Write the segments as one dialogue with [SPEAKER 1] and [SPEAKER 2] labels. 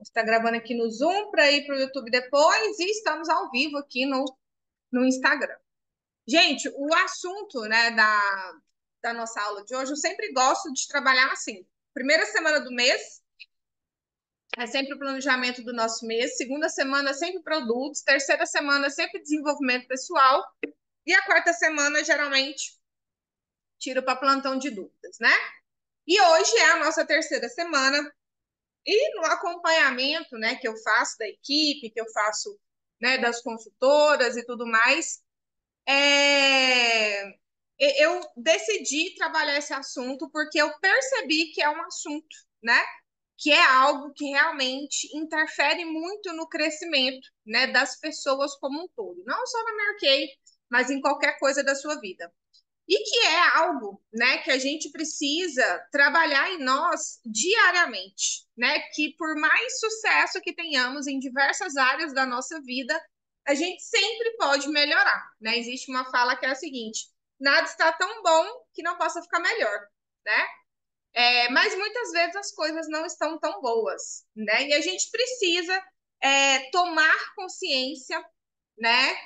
[SPEAKER 1] Está gravando aqui no Zoom para ir para o YouTube depois e estamos ao vivo aqui no Instagram. Gente, o assunto, né, da nossa aula de hoje, eu sempre gosto de trabalhar assim. Primeira semana do mês é sempre o planejamento do nosso mês, segunda semana sempre produtos, terceira semana sempre desenvolvimento pessoal e a quarta semana geralmente tiro para plantão de dúvidas, né? E hoje é a nossa terceira semana. E no acompanhamento, né, que eu faço da equipe, que eu faço, né, das consultoras e tudo mais, eu decidi trabalhar esse assunto porque eu percebi que é um assunto, né, que é algo que realmente interfere muito no crescimento, né, das pessoas como um todo, não só na Mary Kay, mas em qualquer coisa da sua vida. E que é algo, né, que a gente precisa trabalhar em nós diariamente, né? Que por mais sucesso que tenhamos em diversas áreas da nossa vida, a gente sempre pode melhorar, né? Existe uma fala que é a seguinte: nada está tão bom que não possa ficar melhor, né? Mas muitas vezes as coisas não estão tão boas, né? E a gente precisa tomar consciência, né,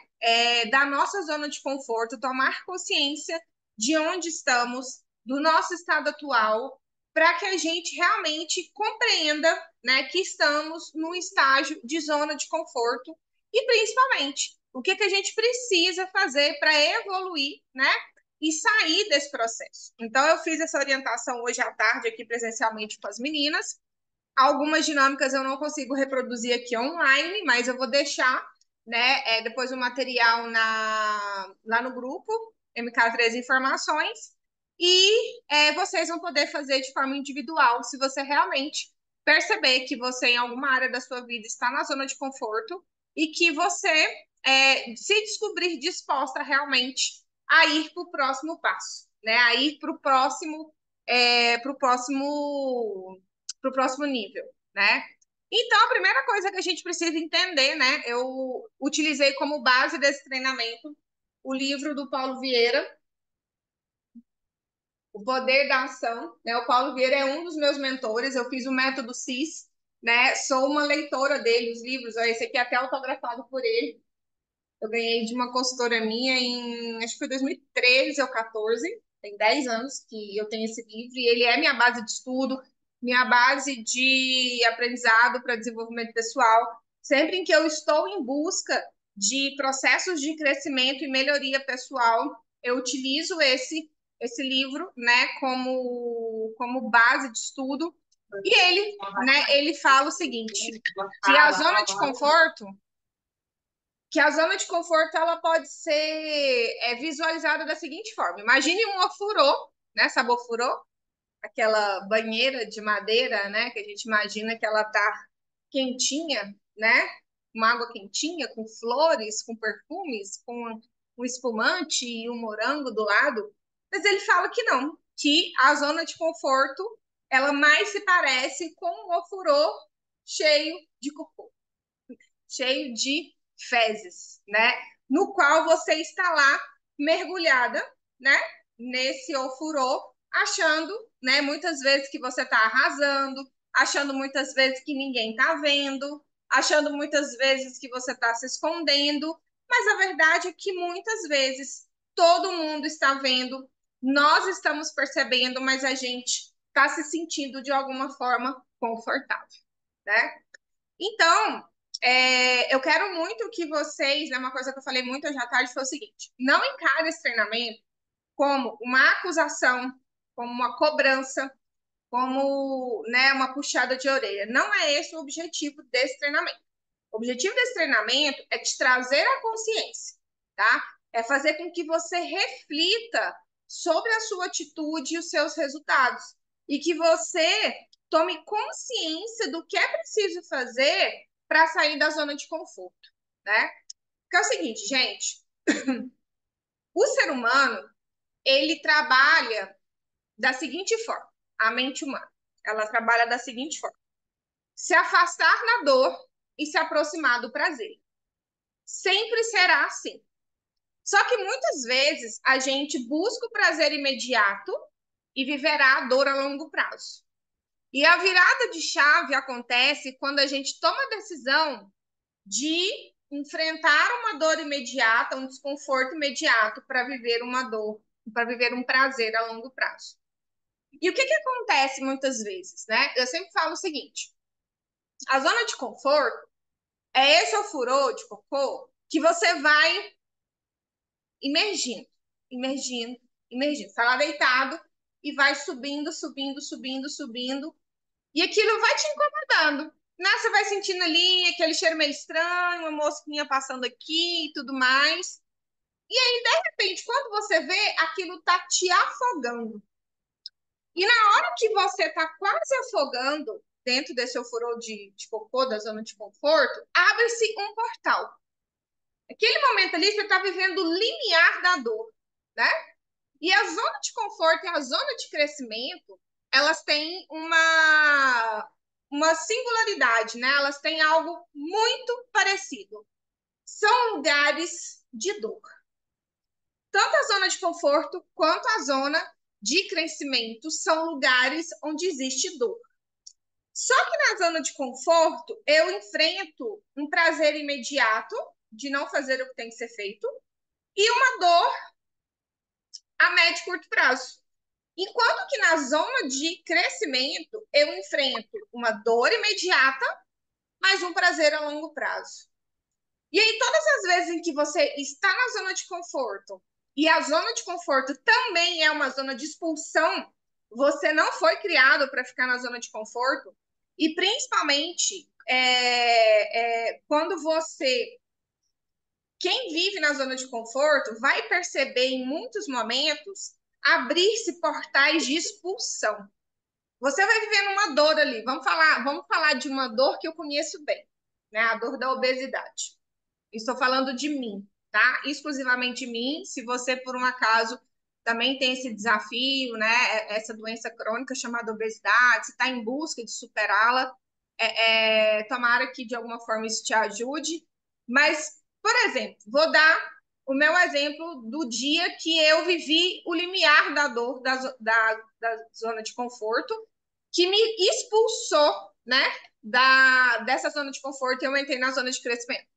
[SPEAKER 1] da nossa zona de conforto, tomar consciência de onde estamos, do nosso estado atual, para que a gente realmente compreenda, né, que estamos num estágio de zona de conforto e, principalmente, o que a gente precisa fazer para evoluir, né, e sair desse processo. Então, eu fiz essa orientação hoje à tarde aqui presencialmente com as meninas. Algumas dinâmicas eu não consigo reproduzir aqui online, mas eu vou deixar, né, depois o material lá no grupo, MK3 Informações, e vocês vão poder fazer de forma individual, se você realmente perceber que você, em alguma área da sua vida, está na zona de conforto e que você se descobrir disposta realmente a ir para o próximo passo, né, a ir para o próximo, para o próximo nível, né? Então, a primeira coisa que a gente precisa entender, né? Eu utilizei como base desse treinamento o livro do Paulo Vieira, O Poder da Ação, né? O Paulo Vieira é um dos meus mentores, eu fiz o método CIS, né? Sou uma leitora dele, os livros, ó, esse aqui é até autografado por ele. Eu ganhei de uma consultora minha acho que foi 2013 ou 14, tem 10 anos que eu tenho esse livro, e ele é minha base de estudo, minha base de aprendizado para desenvolvimento pessoal. Sempre em que eu estou em busca de processos de crescimento e melhoria pessoal, eu utilizo esse livro, né, como base de estudo. E ele, né, ele fala o seguinte, que a zona de conforto ela pode ser visualizada da seguinte forma. Imagine um ofurô, né? Sabe ofurô? Aquela banheira de madeira, né? Que a gente imagina que ela tá quentinha, né? Uma água quentinha, com flores, com perfumes, com um espumante e um morango do lado. Mas ele fala que não, que a zona de conforto ela mais se parece com um ofurô cheio de cocô, cheio de fezes, né? No qual você está lá mergulhada, né? Nesse ofurô, achando, né? Muitas vezes que você está arrasando, achando muitas vezes que ninguém está vendo, achando muitas vezes que você está se escondendo, mas a verdade é que muitas vezes todo mundo está vendo, nós estamos percebendo, mas a gente está se sentindo de alguma forma confortável, né? Então, eu quero muito que vocês, né, uma coisa que eu falei muito hoje à tarde foi o seguinte: não encare esse treinamento como uma acusação, como uma cobrança, como, né, uma puxada de orelha. Não é esse o objetivo desse treinamento. O objetivo desse treinamento é te trazer a consciência, tá? É fazer com que você reflita sobre a sua atitude e os seus resultados. E que você tome consciência do que é preciso fazer para sair da zona de conforto, né? Porque é o seguinte, gente, o ser humano, ele trabalha da seguinte forma, a mente humana, ela trabalha da seguinte forma: se afastar na dor e se aproximar do prazer. Sempre será assim. Só que muitas vezes a gente busca o prazer imediato e viverá a dor a longo prazo. E a virada de chave acontece quando a gente toma a decisão de enfrentar uma dor imediata, um desconforto imediato para viver uma dor, para viver um prazer a longo prazo. E o que acontece muitas vezes, né? Eu sempre falo o seguinte: a zona de conforto é esse ofurô de cocô que você vai imergindo, imergindo, imergindo. Está lá deitado e vai subindo, subindo, subindo, subindo. E aquilo vai te incomodando. Né? Você vai sentindo ali aquele cheiro meio estranho, uma mosquinha passando aqui e tudo mais. E aí, de repente, quando você vê, aquilo tá te afogando. E na hora que você tá quase afogando, dentro desse ofurô de cocô, da zona de conforto, abre-se um portal. Aquele momento ali, você está vivendo o limiar da dor, né? E a zona de conforto e a zona de crescimento, elas têm uma singularidade, né? Elas têm algo muito parecido. São lugares de dor. Tanto a zona de conforto quanto a zona de crescimento são lugares onde existe dor. Só que na zona de conforto, eu enfrento um prazer imediato de não fazer o que tem que ser feito e uma dor a médio e curto prazo. Enquanto que na zona de crescimento, eu enfrento uma dor imediata, mas um prazer a longo prazo. E aí, todas as vezes em que você está na zona de conforto, e a zona de conforto também é uma zona de expulsão, você não foi criado para ficar na zona de conforto, e principalmente quando você quem vive na zona de conforto vai perceber em muitos momentos abrir-se portais de expulsão. Você vai vivendo uma dor ali. Vamos falar de uma dor que eu conheço bem, né? A dor da obesidade. Estou falando de mim, tá? Exclusivamente de mim. Se você, por um acaso, também tem esse desafio, né? Essa doença crônica chamada obesidade, você está em busca de superá-la, tomara que de alguma forma isso te ajude. Mas, por exemplo, vou dar o meu exemplo do dia que eu vivi o limiar da dor da zona de conforto, que me expulsou, né, dessa zona de conforto e eu entrei na zona de crescimento.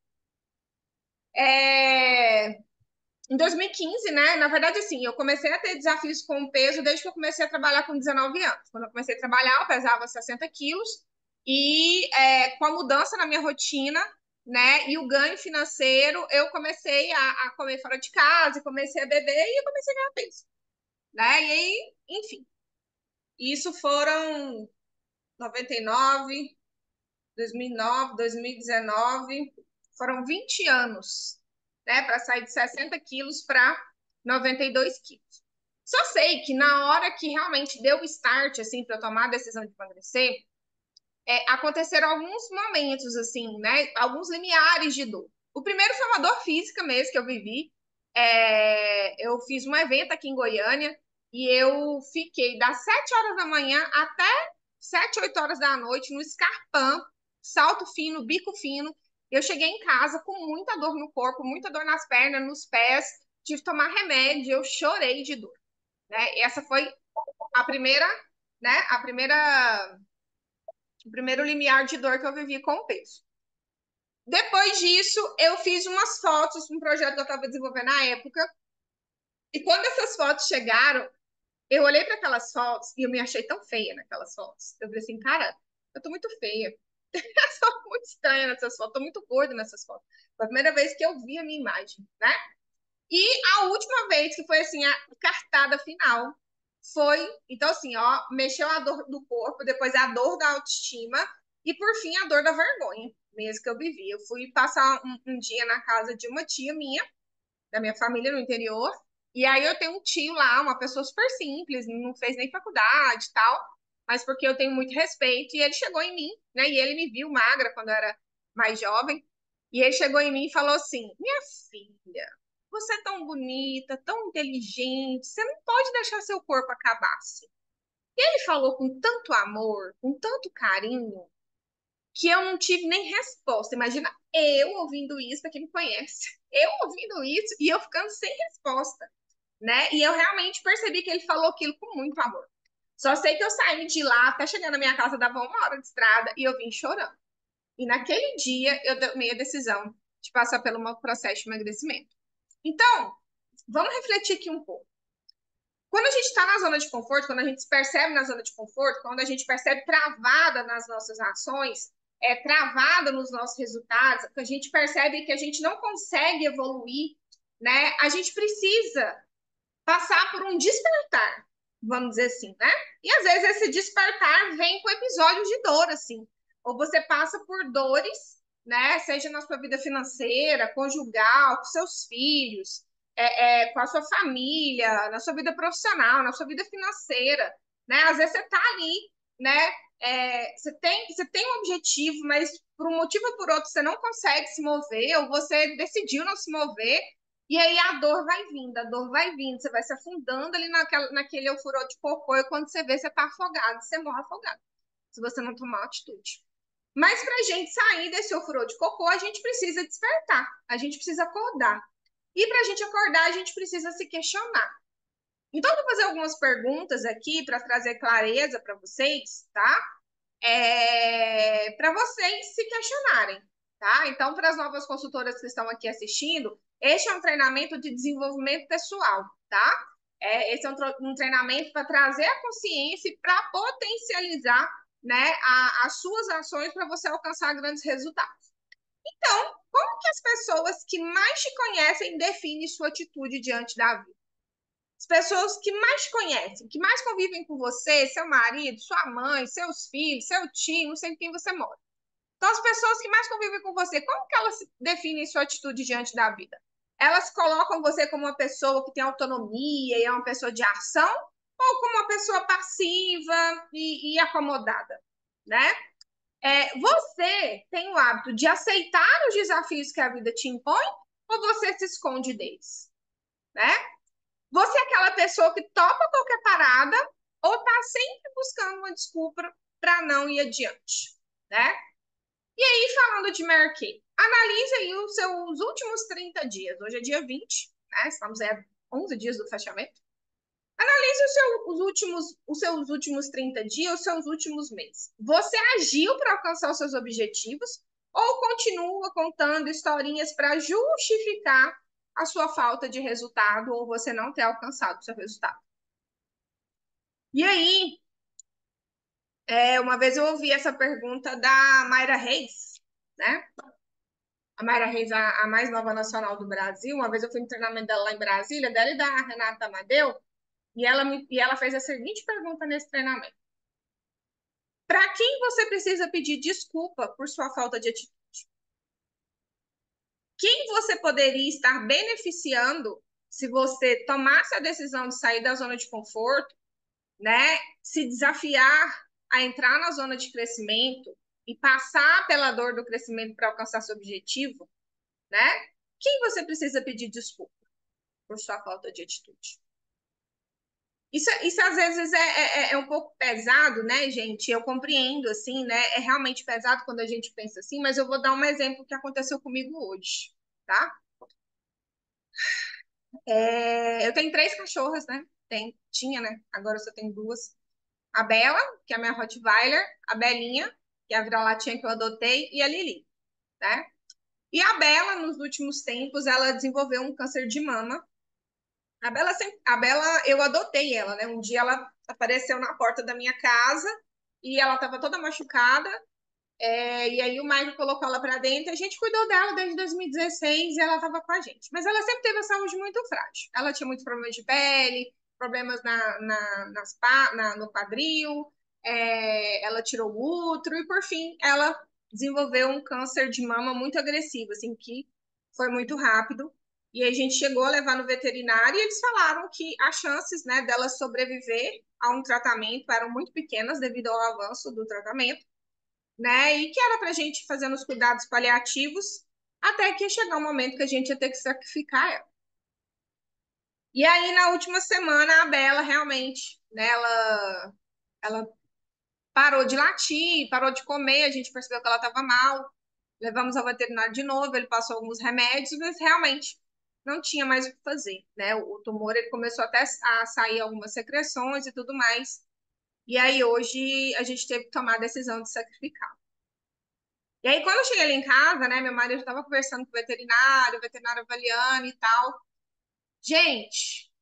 [SPEAKER 1] É, em 2015, né? Na verdade, assim, eu comecei a ter desafios com o peso desde que eu comecei a trabalhar com 19 anos. Quando eu comecei a trabalhar, eu pesava 60 quilos e com a mudança na minha rotina, né? E o ganho financeiro, eu comecei a comer fora de casa, comecei a beber e eu comecei a ganhar peso, né? E aí, enfim, isso foram 99, 2009, 2019, foram 20 anos, né, para sair de 60 quilos para 92 quilos. Só sei que na hora que realmente deu o start, assim, para eu tomar a decisão de emagrecer, aconteceram alguns momentos, assim, né, alguns limiares de dor. O primeiro foi uma dor física mesmo que eu vivi. Eu fiz um evento aqui em Goiânia e eu fiquei das 7 horas da manhã até 7, 8 horas da noite no escarpão, salto fino, bico fino. Eu cheguei em casa com muita dor no corpo, muita dor nas pernas, nos pés, tive que tomar remédio, eu chorei de dor, né? Essa foi a primeira, né? O primeiro limiar de dor que eu vivi com o peso. Depois disso, eu fiz umas fotos, um projeto que eu estava desenvolvendo na época, e quando essas fotos chegaram, eu olhei para aquelas fotos e eu me achei tão feia naquelas fotos. Eu falei assim, cara, eu tô muito feia. Eu sou muito estranha nessas fotos, tô muito gorda nessas fotos. Foi a primeira vez que eu vi a minha imagem, né? E a última vez que foi assim, a cartada final foi, então assim, ó, mexeu a dor do corpo, depois a dor da autoestima e por fim a dor da vergonha, mesmo que eu vivi. Eu fui passar um dia na casa de uma tia minha, da minha família no interior, e aí eu tenho um tio lá, uma pessoa super simples, não fez nem faculdade e tal, mas porque eu tenho muito respeito, e ele chegou em mim, né, e ele me viu magra quando eu era mais jovem, e ele chegou em mim e falou assim, minha filha, você é tão bonita, tão inteligente, você não pode deixar seu corpo acabar-se. E ele falou com tanto amor, com tanto carinho, que eu não tive nem resposta. Imagina eu ouvindo isso, para quem me conhece, eu ouvindo isso e eu ficando sem resposta, né? E eu realmente percebi que ele falou aquilo com muito amor. Só sei que eu saí de lá, até chegar na minha casa, dava 1 hora de estrada e eu vim chorando. E naquele dia eu tomei a decisão de passar pelo meu processo de emagrecimento. Então, vamos refletir aqui um pouco. Quando a gente está na zona de conforto, quando a gente se percebe na zona de conforto, quando a gente percebe travada nas nossas ações, travada nos nossos resultados, que a gente percebe que a gente não consegue evoluir, né? A gente precisa passar por um despertar, vamos dizer assim, né? E às vezes esse despertar vem com episódios de dor, assim. Ou você passa por dores, né? Seja na sua vida financeira, conjugal, com seus filhos, com a sua família, na sua vida profissional, na sua vida financeira, né? Às vezes você tá ali, né? Você tem um objetivo, mas por um motivo ou por outro você não consegue se mover, ou você decidiu não se mover, e aí a dor vai vindo, a dor vai vindo, você vai se afundando ali naquele ofurô de cocô, e quando você vê, você tá afogado, você morre afogado, se você não tomar atitude. Mas para a gente sair desse ofurô de cocô, a gente precisa despertar, a gente precisa acordar. E para a gente acordar, a gente precisa se questionar. Então, eu vou fazer algumas perguntas aqui para trazer clareza para vocês, tá? Para vocês se questionarem, tá? Então, para as novas consultoras que estão aqui assistindo, este é um treinamento de desenvolvimento pessoal, tá? Esse é um treinamento para trazer a consciência e para potencializar, né, as suas ações para você alcançar grandes resultados. Então, como que as pessoas que mais te conhecem definem sua atitude diante da vida? As pessoas que mais te conhecem, que mais convivem com você, seu marido, sua mãe, seus filhos, seu tio, não sei com quem você mora. Então, as pessoas que mais convivem com você, como que elas definem sua atitude diante da vida? Elas colocam você como uma pessoa que tem autonomia e é uma pessoa de ação, ou como uma pessoa passiva e acomodada, né? Você tem o hábito de aceitar os desafios que a vida te impõe, ou você se esconde deles, né? Você é aquela pessoa que topa qualquer parada ou tá sempre buscando uma desculpa para não ir adiante, né? E aí, falando de Mary Kay, analise aí os seus últimos 30 dias. Hoje é dia 20, né? Estamos a 11 dias do fechamento. Analise os seus últimos 30 dias, os seus últimos meses. Você agiu para alcançar os seus objetivos ou continua contando historinhas para justificar a sua falta de resultado ou você não ter alcançado o seu resultado? E aí, uma vez eu ouvi essa pergunta da Mayra Reis, né? A Mayra Reis, a mais nova nacional do Brasil. Uma vez eu fui no treinamento dela lá em Brasília, dela e da Renata Amadeu, e ela fez a seguinte pergunta nesse treinamento: para quem você precisa pedir desculpa por sua falta de atitude? Quem você poderia estar beneficiando se você tomasse a decisão de sair da zona de conforto, né? Se desafiar a entrar na zona de crescimento e passar pela dor do crescimento para alcançar seu objetivo, né? Quem você precisa pedir desculpa por sua falta de atitude? Isso às vezes é um pouco pesado, né, gente? Eu compreendo, assim, né? É realmente pesado quando a gente pensa assim, mas eu vou dar um exemplo que aconteceu comigo hoje, tá? Eu tenho 3 cachorras, né? Tinha, né? Agora eu só tenho 2. A Bela, que é a minha Rottweiler, a Belinha, que é a vira-latinha que eu adotei, e a Lili, né? E a Bela, nos últimos tempos, ela desenvolveu um câncer de mama. A Bela, eu adotei ela, né? Um dia ela apareceu na porta da minha casa e ela estava toda machucada. E aí o Michael colocou ela para dentro. A gente cuidou dela desde 2016 e ela estava com a gente. Mas ela sempre teve a saúde muito frágil. Ela tinha muitos problemas de pele, problemas no quadril. Ela tirou o útero e, por fim, ela desenvolveu um câncer de mama muito agressivo, assim, que foi muito rápido. E a gente chegou a levar no veterinário e eles falaram que as chances, né, dela sobreviver a um tratamento eram muito pequenas devido ao avanço do tratamento, né? E que era para a gente fazer os cuidados paliativos até que ia chegar um momento que a gente ia ter que sacrificar ela. E aí, na última semana, a Bela realmente, né, ela parou de latir, parou de comer, a gente percebeu que ela estava mal, levamos ao veterinário de novo, ele passou alguns remédios, mas realmente não tinha mais o que fazer, né? O tumor ele começou até a sair algumas secreções e tudo mais. E aí hoje a gente teve que tomar a decisão de sacrificar. E aí quando eu cheguei ali em casa, né, meu marido estava conversando com o veterinário avaliando e tal. Gente,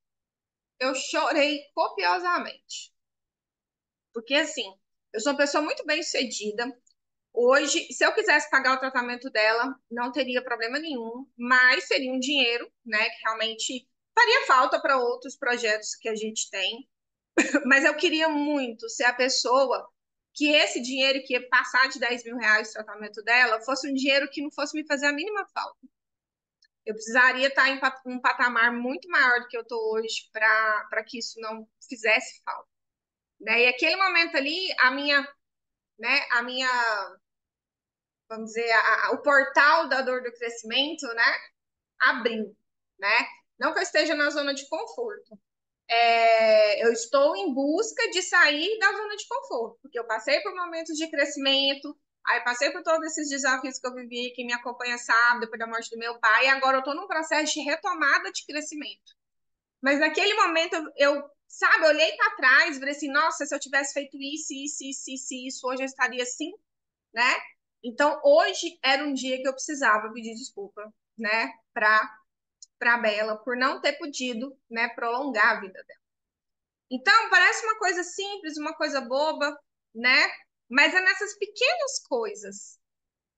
[SPEAKER 1] eu chorei copiosamente. Porque assim, eu sou uma pessoa muito bem-sucedida. Hoje, se eu quisesse pagar o tratamento dela, não teria problema nenhum, mas seria um dinheiro, né, que realmente faria falta para outros projetos que a gente tem. Mas eu queria muito ser a pessoa que esse dinheiro que ia passar de 10 mil reais o tratamento dela fosse um dinheiro que não fosse me fazer a mínima falta. Eu precisaria estar em um patamar muito maior do que eu estou hoje para que isso não fizesse falta. Né? E aquele momento ali, a minha, vamos dizer, o portal da dor do crescimento, né, abriu, né? Não que eu esteja na zona de conforto, eu estou em busca de sair da zona de conforto, porque eu passei por momentos de crescimento, aí passei por todos esses desafios que eu vivi, que me acompanha sabe, depois da morte do meu pai, e agora eu estou num processo de retomada de crescimento. Mas naquele momento sabe, olhei para trás, falei assim, nossa, se eu tivesse feito isso, hoje eu estaria assim, né? Então, hoje era um dia que eu precisava pedir desculpa, né, para Bela por não ter podido, né, prolongar a vida dela. Então, parece uma coisa simples, uma coisa boba, né? Mas é nessas pequenas coisas,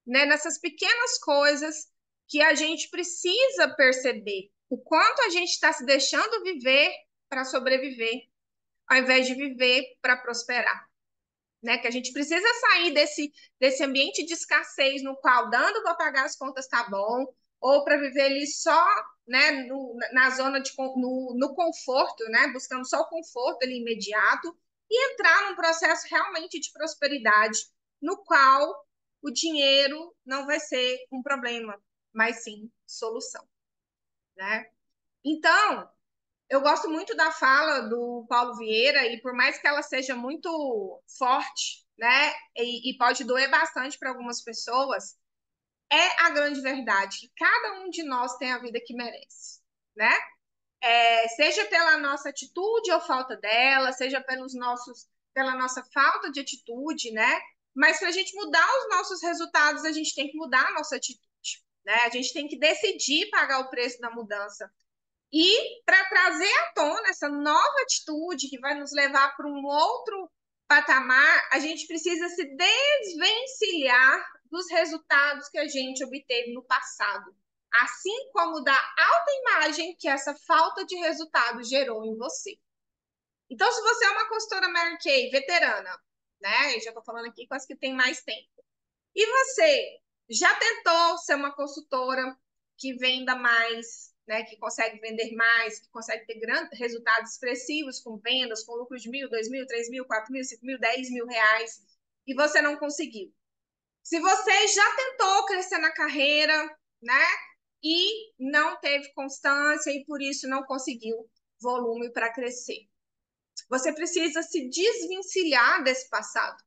[SPEAKER 1] né? Nessas pequenas coisas que a gente precisa perceber o quanto a gente está se deixando viver para sobreviver, ao invés de viver para prosperar, né? Que a gente precisa sair desse ambiente de escassez no qual dando para pagar as contas tá bom, ou para viver ali só, né, na zona no conforto, né? Buscando só o conforto ali imediato e entrar num processo realmente de prosperidade, no qual o dinheiro não vai ser um problema, mas sim solução, né? Então, eu gosto muito da fala do Paulo Vieira e por mais que ela seja muito forte, né, e pode doer bastante para algumas pessoas, é a grande verdade que cada um de nós tem a vida que merece, né? Seja pela nossa atitude ou falta dela, seja pela nossa falta de atitude, né? Mas para a gente mudar os nossos resultados, a gente tem que mudar a nossa atitude, né? A gente tem que decidir pagar o preço da mudança. E para trazer à tona essa nova atitude que vai nos levar para um outro patamar, a gente precisa se desvencilhar dos resultados que a gente obteve no passado, assim como da autoimagem que essa falta de resultado gerou em você. Então, se você é uma consultora Mary Kay, veterana, né? Eu já estou falando aqui com as que têm mais tempo. E você já tentou ser uma consultora que venda mais, né, que consegue vender mais, que consegue ter grandes resultados expressivos com vendas, com lucros de 1.000, 2.000, 3.000, 4.000, 5.000, 10 mil reais, e você não conseguiu? Se você já tentou crescer na carreira, né, e não teve constância e por isso não conseguiu volume para crescer, você precisa se desvencilhar desse passado.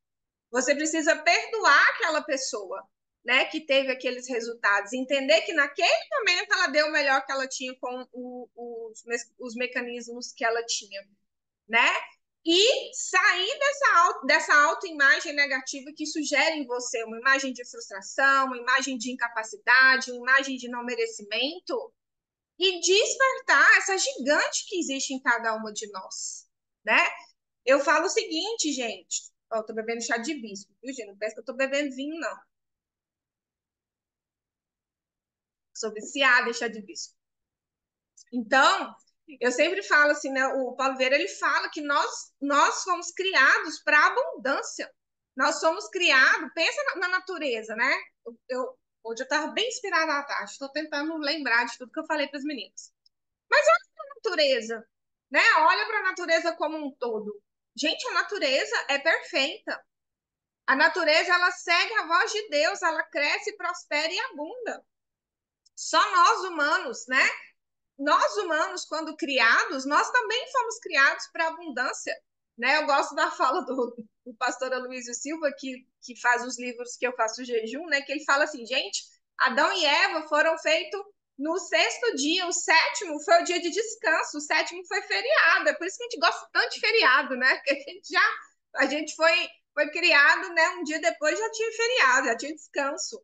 [SPEAKER 1] Você precisa perdoar aquela pessoa, né, que teve aqueles resultados, entender que naquele momento ela deu o melhor que ela tinha com os mecanismos que ela tinha, né? E sair dessa autoimagem negativa que sugere em você uma imagem de frustração, uma imagem de incapacidade, uma imagem de não merecimento e despertar essa gigante que existe em cada uma de nós, né? Eu falo o seguinte, gente. Ó, eu tô bebendo chá de hibisco, viu, gente? Não pensa que eu tô bebendo vinho, não. Sou viciada em chá de hibisco. Então, eu sempre falo assim, né? O Paulo Vieira, ele fala que nós fomos criados para abundância. Nós somos criados, pensa na natureza, né? Hoje eu estava bem inspirada à tarde, estou tentando lembrar de tudo que eu falei para as meninas. Mas olha para a natureza, né? Olha para a natureza como um todo. Gente, a natureza é perfeita. A natureza, ela segue a voz de Deus, ela cresce, prospera e abunda. Só nós humanos, né? Nós humanos, quando criados, nós também fomos criados para abundância, né? Eu gosto da fala do pastor Aloysio Silva, que faz os livros que eu faço jejum, né? Que ele fala assim, gente, Adão e Eva foram feitos no sexto dia, o sétimo foi o dia de descanso, o sétimo foi feriado, é por isso que a gente gosta tanto de feriado, né? Que a gente já A gente foi criado, né? Um dia depois já tinha feriado, já tinha descanso.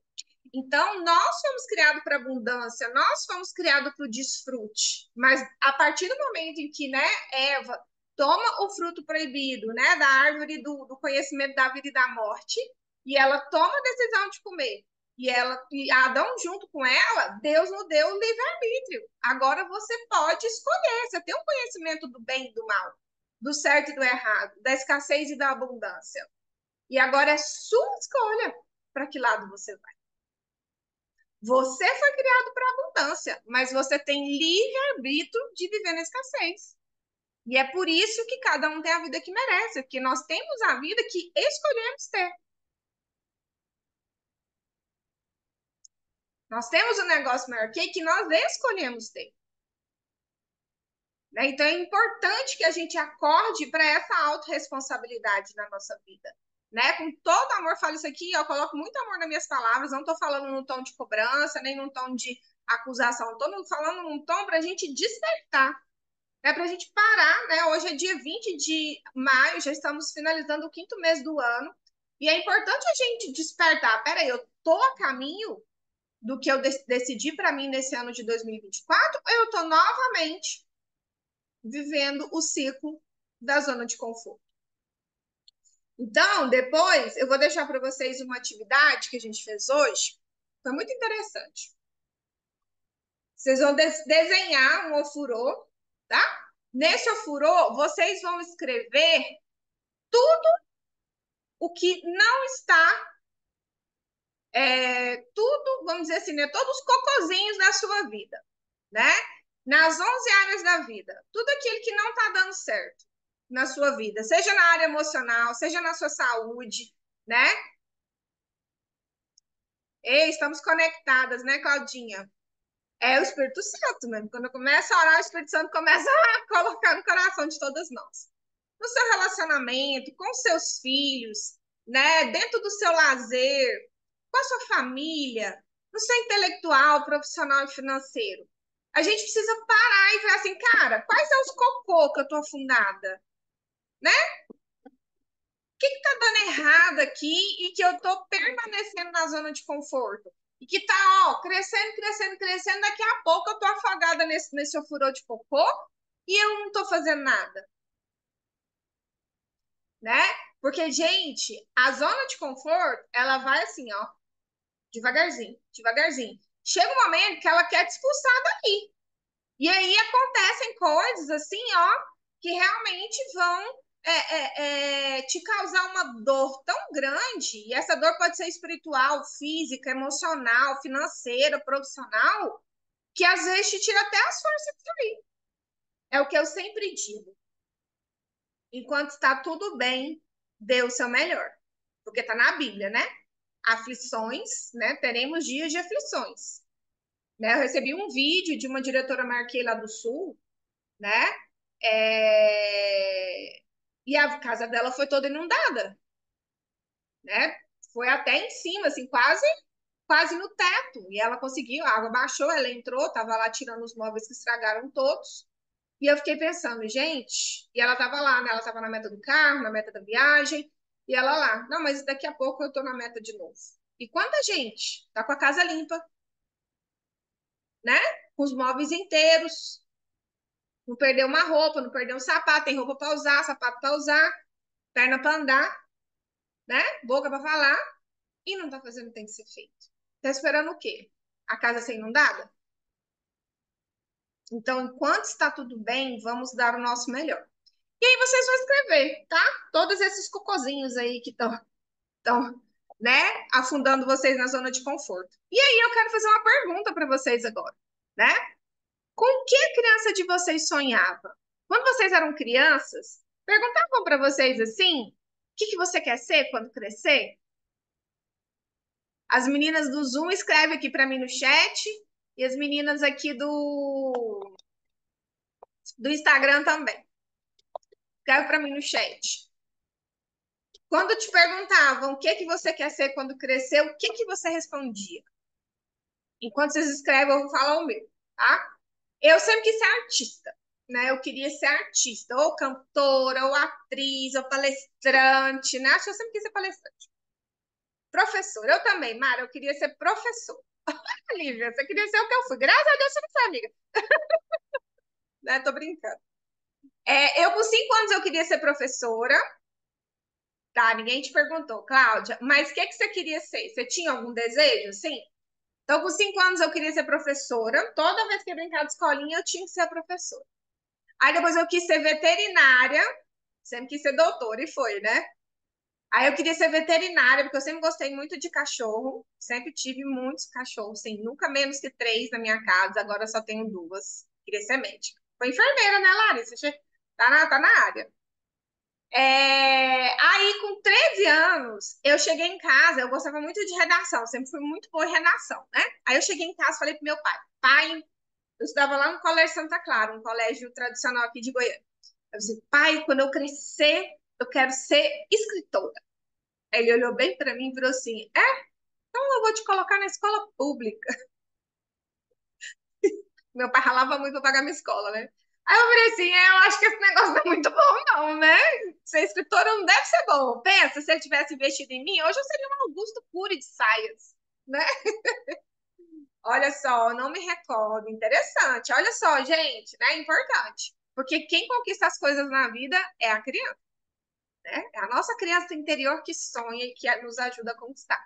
[SPEAKER 1] Então, nós fomos criados para abundância, nós fomos criados para o desfrute. Mas a partir do momento em que, né, Eva toma o fruto proibido, né, da árvore do conhecimento da vida e da morte, e ela toma a decisão de comer, e Adão junto com ela, Deus nos deu o livre-arbítrio. Agora você pode escolher, você tem um conhecimento do bem e do mal, do certo e do errado, da escassez e da abundância. E agora é sua escolha para que lado você vai. Você foi criado para abundância, mas você tem livre-arbítrio de viver na escassez. E é por isso que cada um tem a vida que merece, porque nós temos a vida que escolhemos ter. Nós temos um negócio maior que nós escolhemos ter. Né? Então é importante que a gente acorde para essa autorresponsabilidade na nossa vida. Né? Com todo amor, falo isso aqui, eu coloco muito amor nas minhas palavras, não estou falando num tom de cobrança, nem num tom de acusação, estou falando num tom para a gente despertar. É para a gente parar, né? Hoje é dia 20 de maio, já estamos finalizando o quinto mês do ano. E é importante a gente despertar. Peraí, eu tô a caminho do que eu decidi para mim nesse ano de 2024, ou eu tô novamente vivendo o ciclo da zona de conforto? Então, depois eu vou deixar para vocês uma atividade que a gente fez hoje. Foi muito interessante. Vocês vão desenhar um ofurô, tá? Nesse ofurô, vocês vão escrever o que não está, tudo, vamos dizer assim, né, todos os cocozinhos da sua vida, né? Nas 11 áreas da vida, tudo aquilo que não está dando certo na sua vida, seja na área emocional, seja na sua saúde, né? Ei, estamos conectadas, né, Claudinha? É o Espírito Santo mesmo. Quando eu começo a orar, o Espírito Santo começa a colocar no coração de todas nós. No seu relacionamento, com seus filhos, né? Dentro do seu lazer, com a sua família, no seu intelectual, profissional e financeiro. A gente precisa parar e ver assim, cara, quais são os cocô que eu tô afundada? Né? O que tá dando errado aqui e que eu tô permanecendo na zona de conforto? E que tá, ó, crescendo, crescendo, crescendo, daqui a pouco eu tô afogada nesse ofurô de cocô e eu não tô fazendo nada, né? Porque, gente, a zona de conforto, ela vai assim, ó, devagarzinho, devagarzinho. Chega um momento que ela quer te expulsar daqui. E aí acontecem coisas assim, ó, que realmente vão te causar uma dor tão grande, e essa dor pode ser espiritual, física, emocional, financeira, profissional, que às vezes te tira até as forças de sair. É o que eu sempre digo. Enquanto está tudo bem, dê o seu melhor. Porque está na Bíblia, né? Aflições, né? Teremos dias de aflições. Né? Eu recebi um vídeo de uma diretora marquei lá do Sul, né? E a casa dela foi toda inundada, né? Foi até em cima, assim, quase no teto. E ela conseguiu, a água baixou, ela entrou, estava lá tirando os móveis que estragaram todos. E eu fiquei pensando, gente, e ela estava lá, né? Ela estava na meta do carro, na meta da viagem, e ela lá, não, mas daqui a pouco eu tô na meta de novo. E quanta gente tá com a casa limpa, né? Com os móveis inteiros, não perdeu uma roupa, não perdeu um sapato, tem roupa para usar, sapato para usar, perna para andar, né? Boca para falar, e não tá fazendo o que tem que ser feito. Tá esperando o quê? A casa ser inundada? Então, enquanto está tudo bem, vamos dar o nosso melhor. E aí vocês vão escrever, tá? Todos esses cocôzinhos aí que estão, né, afundando vocês na zona de conforto. E aí eu quero fazer uma pergunta para vocês agora, né? Com que a criança de vocês sonhava? Quando vocês eram crianças, perguntavam para vocês assim: o que você quer ser quando crescer? As meninas do Zoom escrevem aqui para mim no chat e as meninas aqui do Instagram também. Escreve para mim no chat. Quando te perguntavam o que você quer ser quando crescer, o que você respondia? Enquanto vocês escrevem, eu vou falar o meu, tá? Eu sempre quis ser artista. né? Eu queria ser artista, ou cantora, ou atriz, ou palestrante, né? Acho que eu sempre quis ser palestrante. Professora, eu também, Mara, eu queria ser professora. Lívia, você queria ser o que eu fui. Graças a Deus você não foi, amiga. Né? Tô brincando. Eu, com 5 anos, eu queria ser professora. Tá, ninguém te perguntou, Cláudia, mas o que você queria ser? Você tinha algum desejo, sim? Então, com 5 anos, eu queria ser professora. Toda vez que eu brincava de escolinha, eu tinha que ser professora. Aí, depois, eu quis ser veterinária. Sempre quis ser doutora, e foi, né? Aí, eu queria ser veterinária, porque eu sempre gostei muito de cachorro. Sempre tive muitos cachorros, sim. Nunca menos que 3 na minha casa. Agora, eu só tenho 2. Queria ser médica. Foi enfermeira, né, Larissa? Tá na área. Aí, com 13 anos, eu cheguei em casa, eu gostava muito de redação, sempre fui muito boa em redação, né? Aí eu cheguei em casa e falei pro meu pai, pai, eu estudava lá no Colégio Santa Clara, um colégio tradicional aqui de Goiânia. Eu disse, pai, quando eu crescer, eu quero ser escritora. Aí ele olhou bem para mim e virou assim, então eu vou te colocar na escola pública. Meu pai ralava muito para pagar minha escola, né? Aí eu falei assim, eu acho que esse negócio não é muito bom não, né? Ser escritora não deve ser bom. Pensa, se ele tivesse investido em mim, hoje eu seria um Augusto Cury de saias, né? Olha só, não me recordo. Interessante. Olha só, gente, né? Importante. Porque quem conquista as coisas na vida é a criança, né? É a nossa criança interior que sonha e que nos ajuda a conquistar.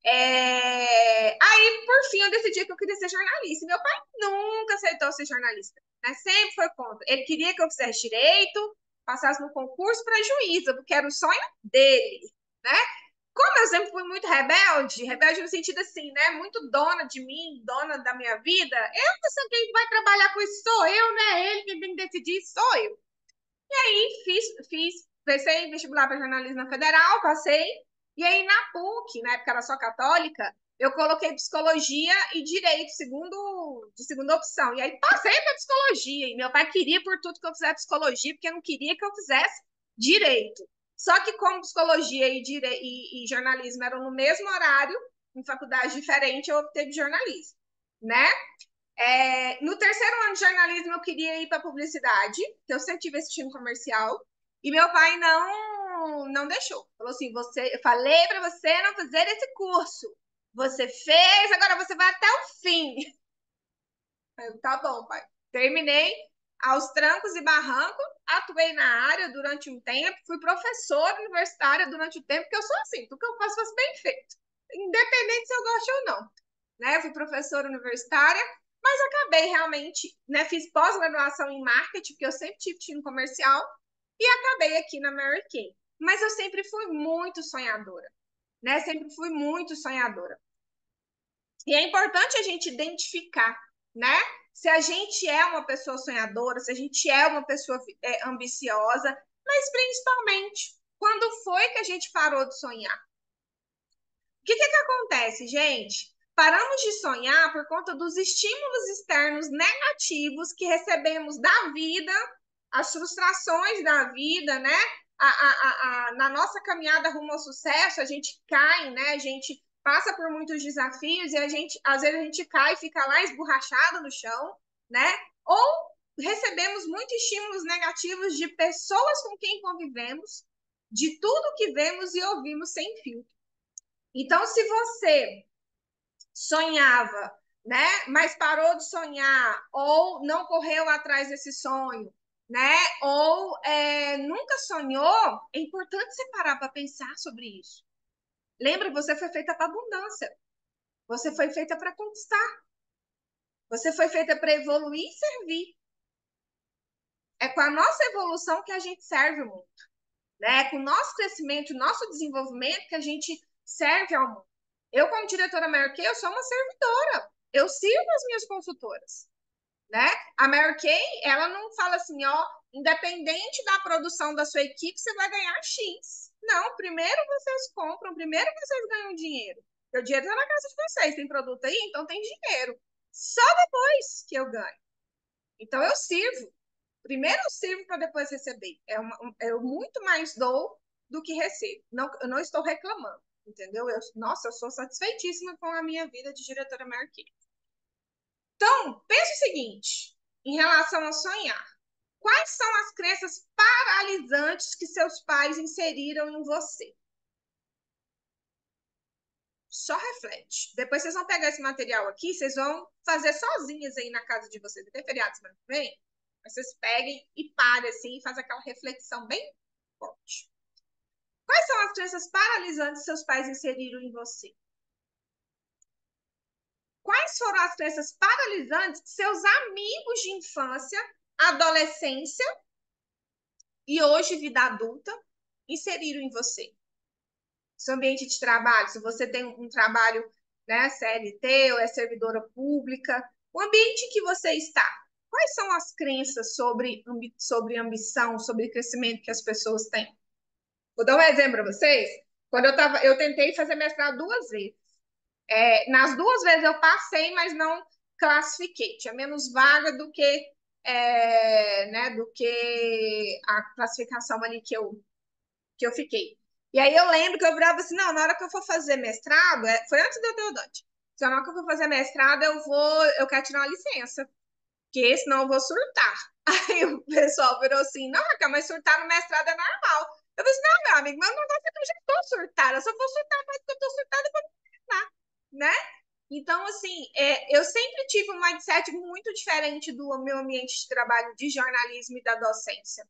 [SPEAKER 1] Aí, por fim, eu decidi que eu queria ser jornalista. Meu pai nunca aceitou ser jornalista, né? Sempre foi contra. Ele queria que eu fizesse direito, passasse no concurso para juíza, porque era o sonho dele, né? Como eu sempre fui muito rebelde, rebelde no sentido assim, né? Muito dona de mim, dona da minha vida, eu não sei quem vai trabalhar com isso, sou eu, né? Ele quem tem que decidir, sou eu. Aí pensei em vestibular para jornalismo na Federal, passei. E aí na PUC, na época era só católica, eu coloquei psicologia e direito de segunda opção. E aí passei para psicologia. E meu pai queria por tudo que eu fizesse psicologia, porque não queria que eu fizesse direito. Só que como psicologia e jornalismo eram no mesmo horário, em faculdades diferentes, eu optei por jornalismo, né? No terceiro ano de jornalismo, eu queria ir para publicidade, que eu sempre tive esse time comercial, e meu pai não deixou. Falou assim: eu falei para você não fazer esse curso. Você fez, agora você vai até o fim. Tá bom, pai. Terminei aos trancos e barrancos, atuei na área durante um tempo, fui professora universitária durante um tempo, porque eu sou assim, tudo que eu faço bem feito, independente se eu gosto ou não, né? Fui professora universitária, mas acabei realmente, né? Fiz pós-graduação em marketing, porque eu sempre tive time comercial, e acabei aqui na Mary Kay. Mas eu sempre fui muito sonhadora, né? Sempre fui muito sonhadora. E é importante a gente identificar, né? Se a gente é uma pessoa sonhadora, se a gente é uma pessoa ambiciosa, mas principalmente, quando foi que a gente parou de sonhar? O que acontece, gente? Paramos de sonhar por conta dos estímulos externos negativos que recebemos da vida, as frustrações da vida, né? Na nossa caminhada rumo ao sucesso, a gente cai, né? A gente passa por muitos desafios e às vezes a gente cai e fica lá esborrachado no chão, né? Ou recebemos muitos estímulos negativos de pessoas com quem convivemos, de tudo que vemos e ouvimos sem filtro. Então, se você sonhava, né, mas parou de sonhar, ou não correu atrás desse sonho, né, ou nunca sonhou, é importante você parar para pensar sobre isso. Lembra, você foi feita para abundância, você foi feita para conquistar, você foi feita para evoluir e servir. É com a nossa evolução que a gente serve o mundo, né? É com o nosso crescimento, o nosso desenvolvimento que a gente serve ao mundo. Eu, como diretora Mary Kay, eu sou uma servidora. Eu sirvo as minhas consultoras, né? A Mary Kay, ela não fala assim, ó, independente da produção da sua equipe, você vai ganhar X. Não, primeiro vocês compram, primeiro vocês ganham dinheiro. O dinheiro está na casa de vocês, tem produto aí, então tem dinheiro. Só depois que eu ganho. Então eu sirvo. Primeiro eu sirvo para depois receber. Eu muito mais dou do que recebo. Não, eu não estou reclamando, entendeu? Nossa, eu sou satisfeitíssima com a minha vida de diretora marketing. Então, pense o seguinte: em relação a sonhar. Quais são as crenças paralisantes que seus pais inseriram em você? Só reflete. Depois vocês vão pegar esse material aqui, vocês vão fazer sozinhas aí na casa de vocês. Vai ter feriado semana que vem? Vocês peguem e parem assim e fazem aquela reflexão bem forte. Quais são as crenças paralisantes que seus pais inseriram em você? Quais foram as crenças paralisantes que seus amigos de infância, adolescência e hoje vida adulta inseriram em você? Seu ambiente de trabalho, se você tem um trabalho, né, CLT ou é servidora pública, o ambiente que você está. Quais são as crenças sobre ambição, sobre crescimento que as pessoas têm? Vou dar um exemplo para vocês. Quando eu tentei fazer mestrado 2 vezes. Nas 2 vezes eu passei, mas não classifiquei. Tinha menos vaga do que a classificação ali que eu fiquei. E aí eu lembro que eu virava assim, não, na hora que eu for fazer mestrado, foi antes de eu ter o Dante. Na hora que eu for fazer mestrado, eu quero tirar uma licença, porque senão eu vou surtar. Aí o pessoal virou assim, não, Raquel, mas surtar no mestrado é normal. Eu falei assim, não, meu amigo, mas o negócio é que eu já tô surtada, eu só vou surtar mais que eu tô surtada quando terminar, né? Então, assim, eu sempre tive um mindset muito diferente do meu ambiente de trabalho de jornalismo e da docência.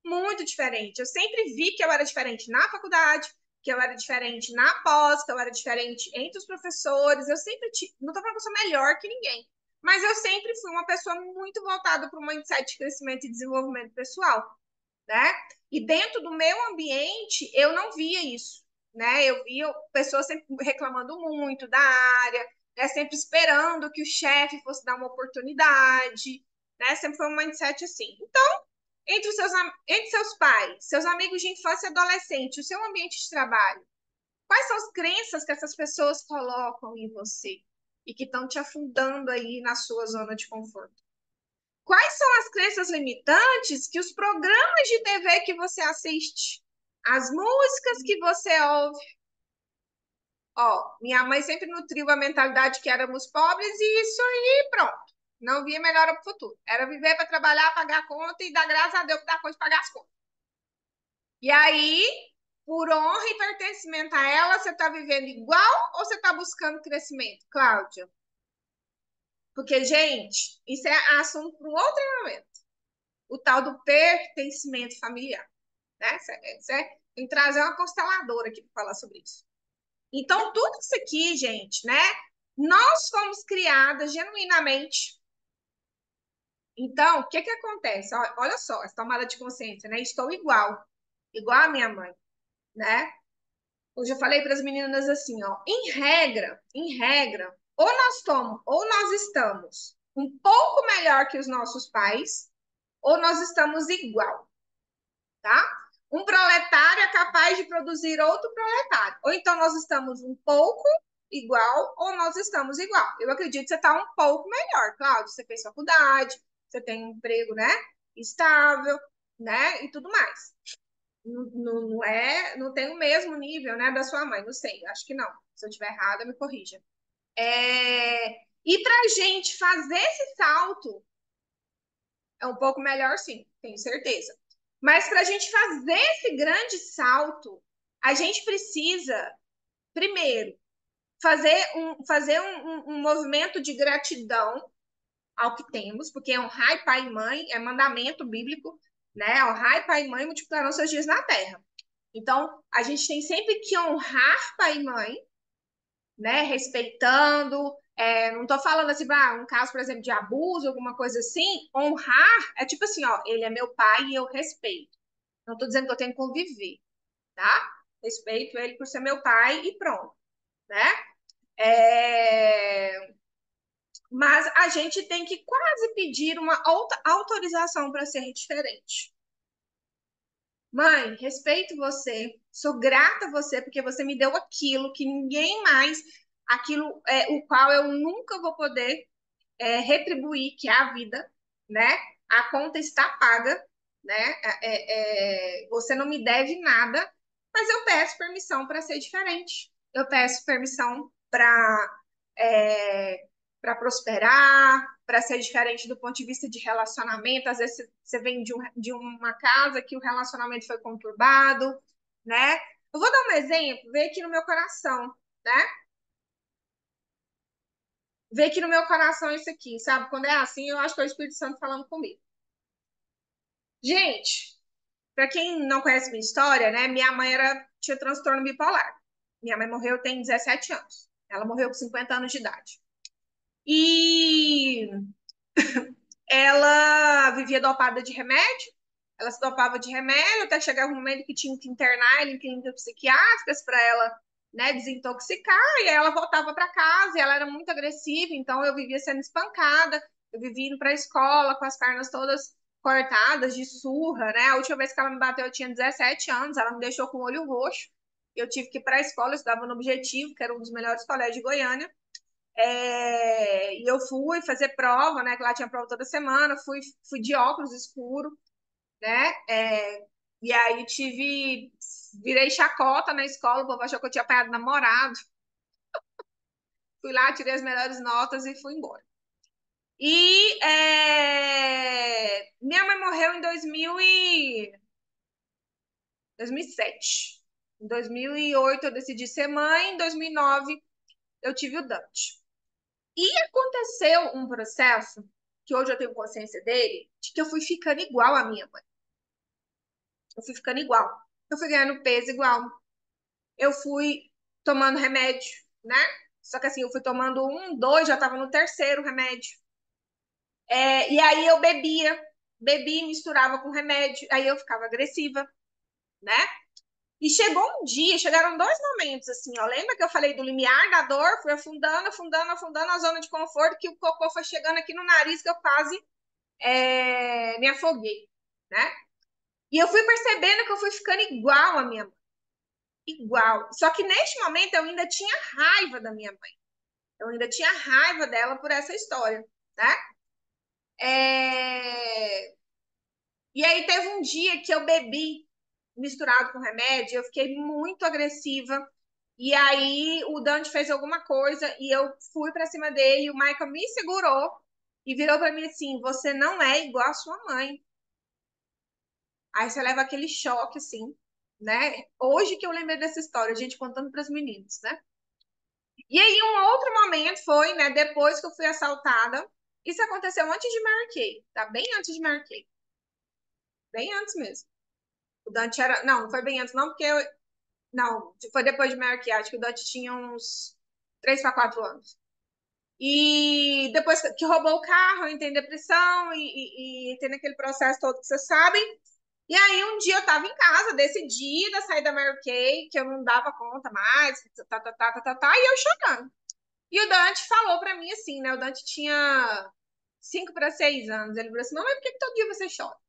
[SPEAKER 1] Muito diferente. Eu sempre vi que eu era diferente na faculdade, que eu era diferente na pós, que eu era diferente entre os professores. Eu sempre tive. Não estou falando que eu sou melhor que ninguém, mas eu sempre fui uma pessoa muito voltada para o mindset de crescimento e desenvolvimento pessoal, né? E dentro do meu ambiente, eu não via isso, né? Eu via pessoas sempre reclamando muito da área, né? Sempre esperando que o chefe fosse dar uma oportunidade, né? Sempre foi um mindset assim. Então, entre seus pais, seus amigos de infância e adolescente, o seu ambiente de trabalho, quais são as crenças que essas pessoas colocam em você e que estão te afundando aí na sua zona de conforto? Quais são as crenças limitantes que os programas de TV que você assiste, as músicas que você ouve? Ó, minha mãe sempre nutriu a mentalidade que éramos pobres e isso aí, pronto. Não via melhora para o futuro. Era viver para trabalhar, pagar a conta e dar graças a Deus que dá conta de pagar as contas. E aí, por honra e pertencimento a ela, você está vivendo igual ou você está buscando crescimento, Cláudia? Porque, gente, isso é assunto para um outro momento. O tal do pertencimento familiar, né? Tem que trazer uma consteladora aqui para falar sobre isso. Então, tudo isso aqui, gente, né? Nós fomos criadas genuinamente. Então, o que que acontece? Olha só, essa tomada de consciência, né? Estou igual a minha mãe, né? Hoje eu falei para as meninas assim, ó, em regra, ou nós estamos um pouco melhor que os nossos pais, ou nós estamos igual, tá? Um proletário é capaz de produzir outro proletário. Ou então nós estamos um pouco igual, ou nós estamos igual. Eu acredito que você está um pouco melhor, Cláudio. Você fez faculdade, você tem um emprego, né? Estável, né? E tudo mais. Não tem o mesmo nível, né, da sua mãe, não sei, acho que não. Se eu estiver errada, me corrija. E para a gente fazer esse salto, é um pouco melhor, sim, tenho certeza. Mas para a gente fazer esse grande salto, a gente precisa, primeiro, fazer um movimento de gratidão ao que temos, porque honrar pai e mãe é mandamento bíblico, né? Honrar pai e mãe multiplicarão seus dias na terra. Então, a gente tem sempre que honrar pai e mãe, né? Respeitando. Não estou falando assim, um caso, por exemplo, de abuso, alguma coisa assim. Honrar é tipo assim, ó, ele é meu pai e eu respeito. Não estou dizendo que eu tenho que conviver, tá? Respeito ele por ser meu pai e pronto, né? Mas a gente tem que quase pedir uma autorização para ser diferente. Mãe, respeito você, sou grata a você porque você me deu aquilo que ninguém mais, aquilo o qual eu nunca vou poder retribuir, que é a vida, né? A conta está paga, né? Você não me deve nada, mas eu peço permissão para ser diferente. Eu peço permissão para para prosperar, para ser diferente do ponto de vista de relacionamento. Às vezes você vem de uma casa que o relacionamento foi conturbado, né? Eu vou dar um exemplo, veio aqui no meu coração, né? Veio aqui no meu coração isso aqui, sabe? Quando é assim, eu acho que é o Espírito Santo falando comigo. Gente, para quem não conhece minha história, né? Minha mãe tinha transtorno bipolar. Minha mãe morreu tem 17 anos. Ela morreu com 50 anos de idade. E ela vivia dopada de remédio. Ela se dopava de remédio até chegar um momento que tinha que internar ela em clínicas psiquiátricas para ela, né, desintoxicar. E aí ela voltava para casa e ela era muito agressiva. Então eu vivia sendo espancada. Eu vivia indo para a escola com as pernas todas cortadas de surra, né? A última vez que ela me bateu eu tinha 17 anos. Ela me deixou com o olho roxo. Eu tive que ir para a escola, eu estudava no Objetivo, que era um dos melhores colégios de Goiânia. E eu fui fazer prova, né? Que lá tinha prova toda semana. Fui de óculos escuro, né? E aí virei chacota na escola. O povo achou que eu tinha apanhado namorado. Fui lá, tirei as melhores notas e fui embora. E minha mãe morreu em 2007. Em 2008 eu decidi ser mãe. Em 2009 eu tive o Dante. E aconteceu um processo, que hoje eu tenho consciência dele, de que eu fui ficando igual à minha mãe. Eu fui ficando igual. Eu fui ganhando peso igual. Eu fui tomando remédio, né? Só que assim, eu fui tomando um, dois, já tava no terceiro remédio. E aí eu bebia e misturava com remédio. Aí eu ficava agressiva, né? E chegou um dia, chegaram dois momentos assim, ó. Lembra que eu falei do limiar da dor? Fui afundando, afundando, afundando a zona de conforto, que o cocô foi chegando aqui no nariz, que eu quase me afoguei, né? E eu fui percebendo que eu fui ficando igual à minha mãe. Igual. Só que neste momento eu ainda tinha raiva da minha mãe. Eu ainda tinha raiva dela por essa história, né? É... E aí teve um dia que eu bebi misturado com remédio, eu fiquei muito agressiva. E aí o Dante fez alguma coisa e eu fui para cima dele, e o Michael me segurou e virou para mim assim: "Você não é igual a sua mãe". Aí você leva aquele choque assim, né? Hoje que eu lembrei dessa história, a gente contando para os meninos, né? E aí um outro momento foi, né, depois que eu fui assaltada. Isso aconteceu antes de Mary Kay, tá? Bem antes de Mary Kay. Bem antes mesmo. O Dante era, não foi bem antes não, porque não, foi depois de Mary Kay, acho que o Dante tinha uns 3 para 4 anos. E depois que roubou o carro, eu entrei em depressão e tem aquele processo todo que vocês sabem. E aí um dia eu tava em casa, decidida a sair da Mary Kay, que eu não dava conta mais, e eu chorando. E o Dante falou pra mim assim, né? O Dante tinha 5 para 6 anos. Ele falou assim: "Mamãe, por que todo dia você chora?"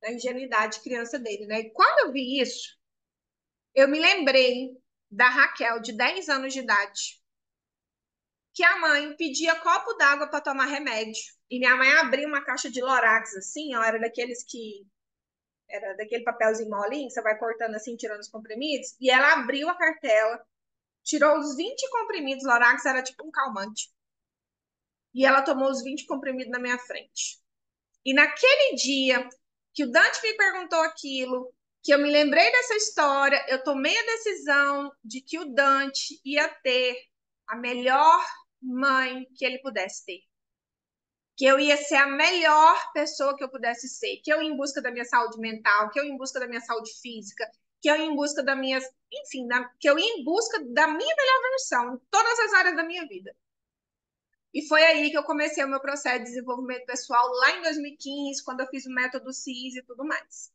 [SPEAKER 1] Na ingenuidade de criança dele, né? E quando eu vi isso, eu me lembrei da Raquel, de 10 anos de idade, que a mãe pedia copo d'água para tomar remédio. E minha mãe abriu uma caixa de Lorax, assim, ó, era daquele papelzinho molinho, que você vai cortando assim, tirando os comprimidos. E ela abriu a cartela, tirou os 20 comprimidos, Lorax era tipo um calmante. E ela tomou os 20 comprimidos na minha frente. E naquele dia que o Dante me perguntou aquilo, que eu me lembrei dessa história, eu tomei a decisão de que o Dante ia ter a melhor mãe que ele pudesse ter. Que eu ia ser a melhor pessoa que eu pudesse ser, que eu ia em busca da minha saúde mental, que eu ia em busca da minha saúde física, que eu ia em busca da minha, enfim, que eu ia em busca da minha melhor versão em todas as áreas da minha vida. E foi aí que eu comecei o meu processo de desenvolvimento pessoal, lá em 2015, quando eu fiz o método CIS e tudo mais.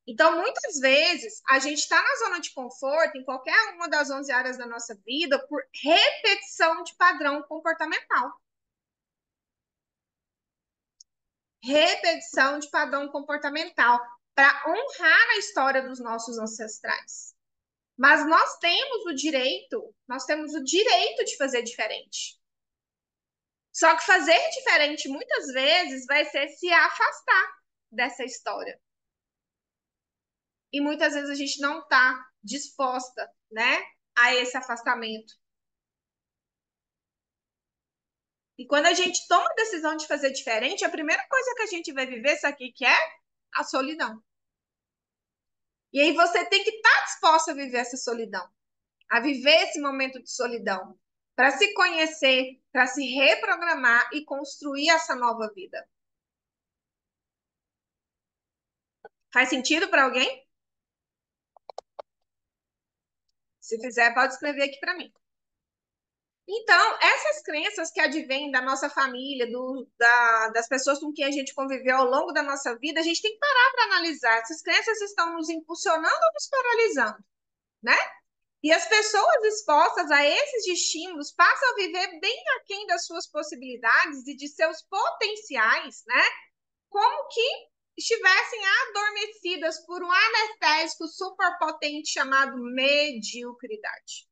[SPEAKER 1] Então, muitas vezes, a gente está na zona de conforto, em qualquer uma das 11 áreas da nossa vida, por repetição de padrão comportamental. Repetição de padrão comportamental, para honrar a história dos nossos ancestrais. Mas nós temos o direito de fazer diferente. Só que fazer diferente muitas vezes vai ser se afastar dessa história. E muitas vezes a gente não está disposta, né, a esse afastamento. E quando a gente toma a decisão de fazer diferente, a primeira coisa que a gente vai viver, sabe o que é? A solidão. E aí você tem que estar disposta a viver essa solidão, a viver esse momento de solidão, para se conhecer, para se reprogramar e construir essa nova vida. Faz sentido para alguém? Se fizer, pode escrever aqui para mim. Então, essas crenças que advêm da nossa família, das pessoas com quem a gente conviveu ao longo da nossa vida, a gente tem que parar para analisar. Essas crenças estão nos impulsionando ou nos paralisando, né? E as pessoas expostas a esses estímulos passam a viver bem aquém das suas possibilidades e de seus potenciais, né? Como que estivessem adormecidas por um anestésico superpotente chamado mediocridade.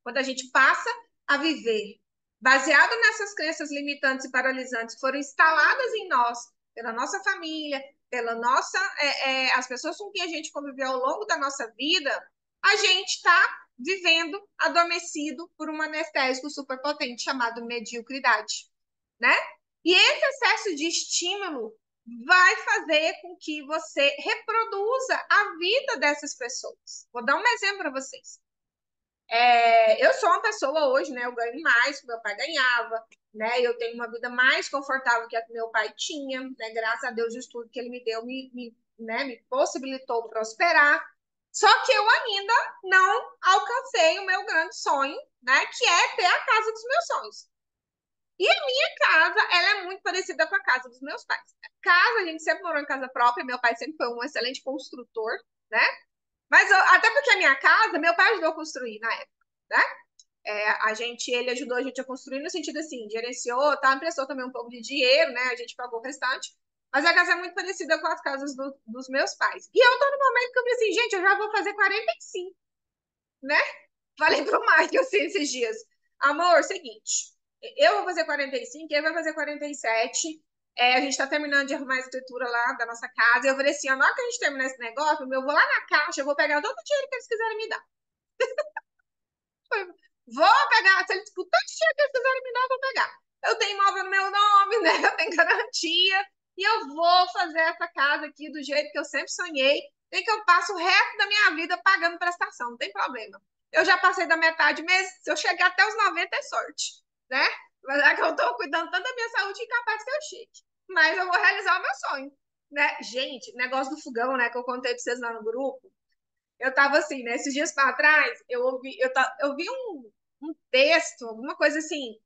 [SPEAKER 1] Quando a gente passa a viver baseado nessas crenças limitantes e paralisantes que foram instaladas em nós, pela nossa família, pela nossa, as pessoas com quem a gente conviveu ao longo da nossa vida, a gente está vivendo adormecido por um anestésico superpotente chamado mediocridade, né? E esse excesso de estímulo vai fazer com que você reproduza a vida dessas pessoas. Vou dar um exemplo para vocês. Eu sou uma pessoa hoje, né? Eu ganho mais que meu pai ganhava, né? Eu tenho uma vida mais confortável que a que meu pai tinha, né? Graças a Deus, o estudo que ele me deu né, me possibilitou prosperar. Só que eu ainda não alcancei o meu grande sonho, né? Que é ter a casa dos meus sonhos. E a minha casa, ela é muito parecida com a casa dos meus pais. Casa, a gente sempre morou em casa própria, meu pai sempre foi um excelente construtor, né? Mas até porque a minha casa, meu pai ajudou a construir na época, né? Ele ajudou a gente a construir no sentido assim, gerenciou, tá, emprestou também um pouco de dinheiro, né? A gente pagou o restante. Mas a casa é muito parecida com as casas dos meus pais. E eu tô no momento que eu falei assim, gente, eu já vou fazer 45, né? Falei pro Mike assim esses dias. Amor, seguinte, eu vou fazer 45, ele vai fazer 47. A gente tá terminando de arrumar a estrutura lá da nossa casa. E eu falei assim, na hora que a gente terminar esse negócio, eu vou lá na caixa, eu vou pegar todo o dinheiro que eles quiserem me dar. Vou pegar, se eles, o tanto de dinheiro que eles quiserem me dar, eu vou pegar. Eu tenho imóvel no meu nome, né? Eu tenho garantia. E eu vou fazer essa casa aqui do jeito que eu sempre sonhei. Tem que eu passo o resto da minha vida pagando prestação, não tem problema. Eu já passei da metade mesmo. Se eu chegar até os 90 é sorte, né? Mas é que eu tô cuidando tanto da minha saúde que é capaz que eu chegue. Mas eu vou realizar o meu sonho, né? Gente, negócio do fogão, né? Que eu contei pra vocês lá no grupo. Eu tava assim, né? Esses dias para trás, eu vi um texto, alguma coisa assim,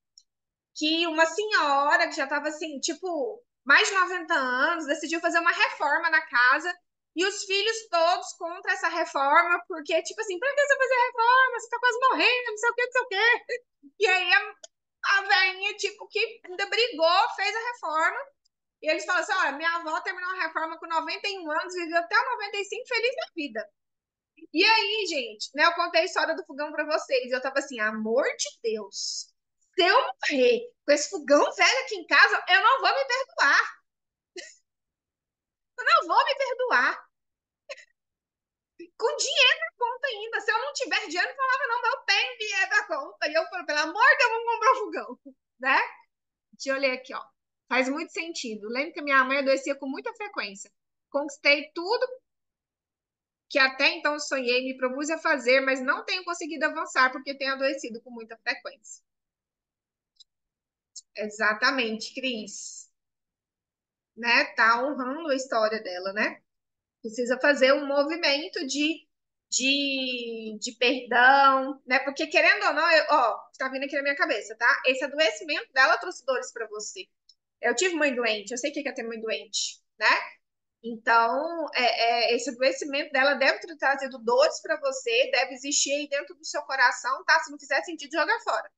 [SPEAKER 1] que uma senhora que já tava assim, tipo, mais de 90 anos, decidiu fazer uma reforma na casa e os filhos todos contra essa reforma, porque, tipo assim, pra que você fazer reforma? Você tá quase morrendo, não sei o que, não sei o quê. E aí a velhinha, tipo, que ainda brigou, fez a reforma. E eles falaram assim: olha, minha avó terminou a reforma com 91 anos, viveu até 95 feliz na vida. E aí, gente, né, eu contei a história do fogão para vocês. Eu tava assim, amor de Deus, se eu morrer com esse fogão velho aqui em casa, eu não vou me perdoar. Eu não vou me perdoar. Com dinheiro na conta ainda. Se eu não tiver dinheiro, eu falava, não, eu tenho dinheiro na conta. E eu falei, pelo amor de Deus, vamos comprar um fogão, né? Deixa eu ler aqui, ó. Faz muito sentido. Lembro que minha mãe adoecia com muita frequência. Conquistei tudo que até então sonhei, me propus a fazer, mas não tenho conseguido avançar porque tenho adoecido com muita frequência. Exatamente, Cris. Né? Tá honrando a história dela, né? Precisa fazer um movimento de perdão, né? Porque querendo ou não, ó, tá vindo aqui na minha cabeça, tá? Esse adoecimento dela trouxe dores para você. Eu tive mãe doente, eu sei o que é ter mãe doente, né? Então, esse adoecimento dela deve ter trazido dores para você, deve existir aí dentro do seu coração, tá? Se não fizer sentido, joga fora.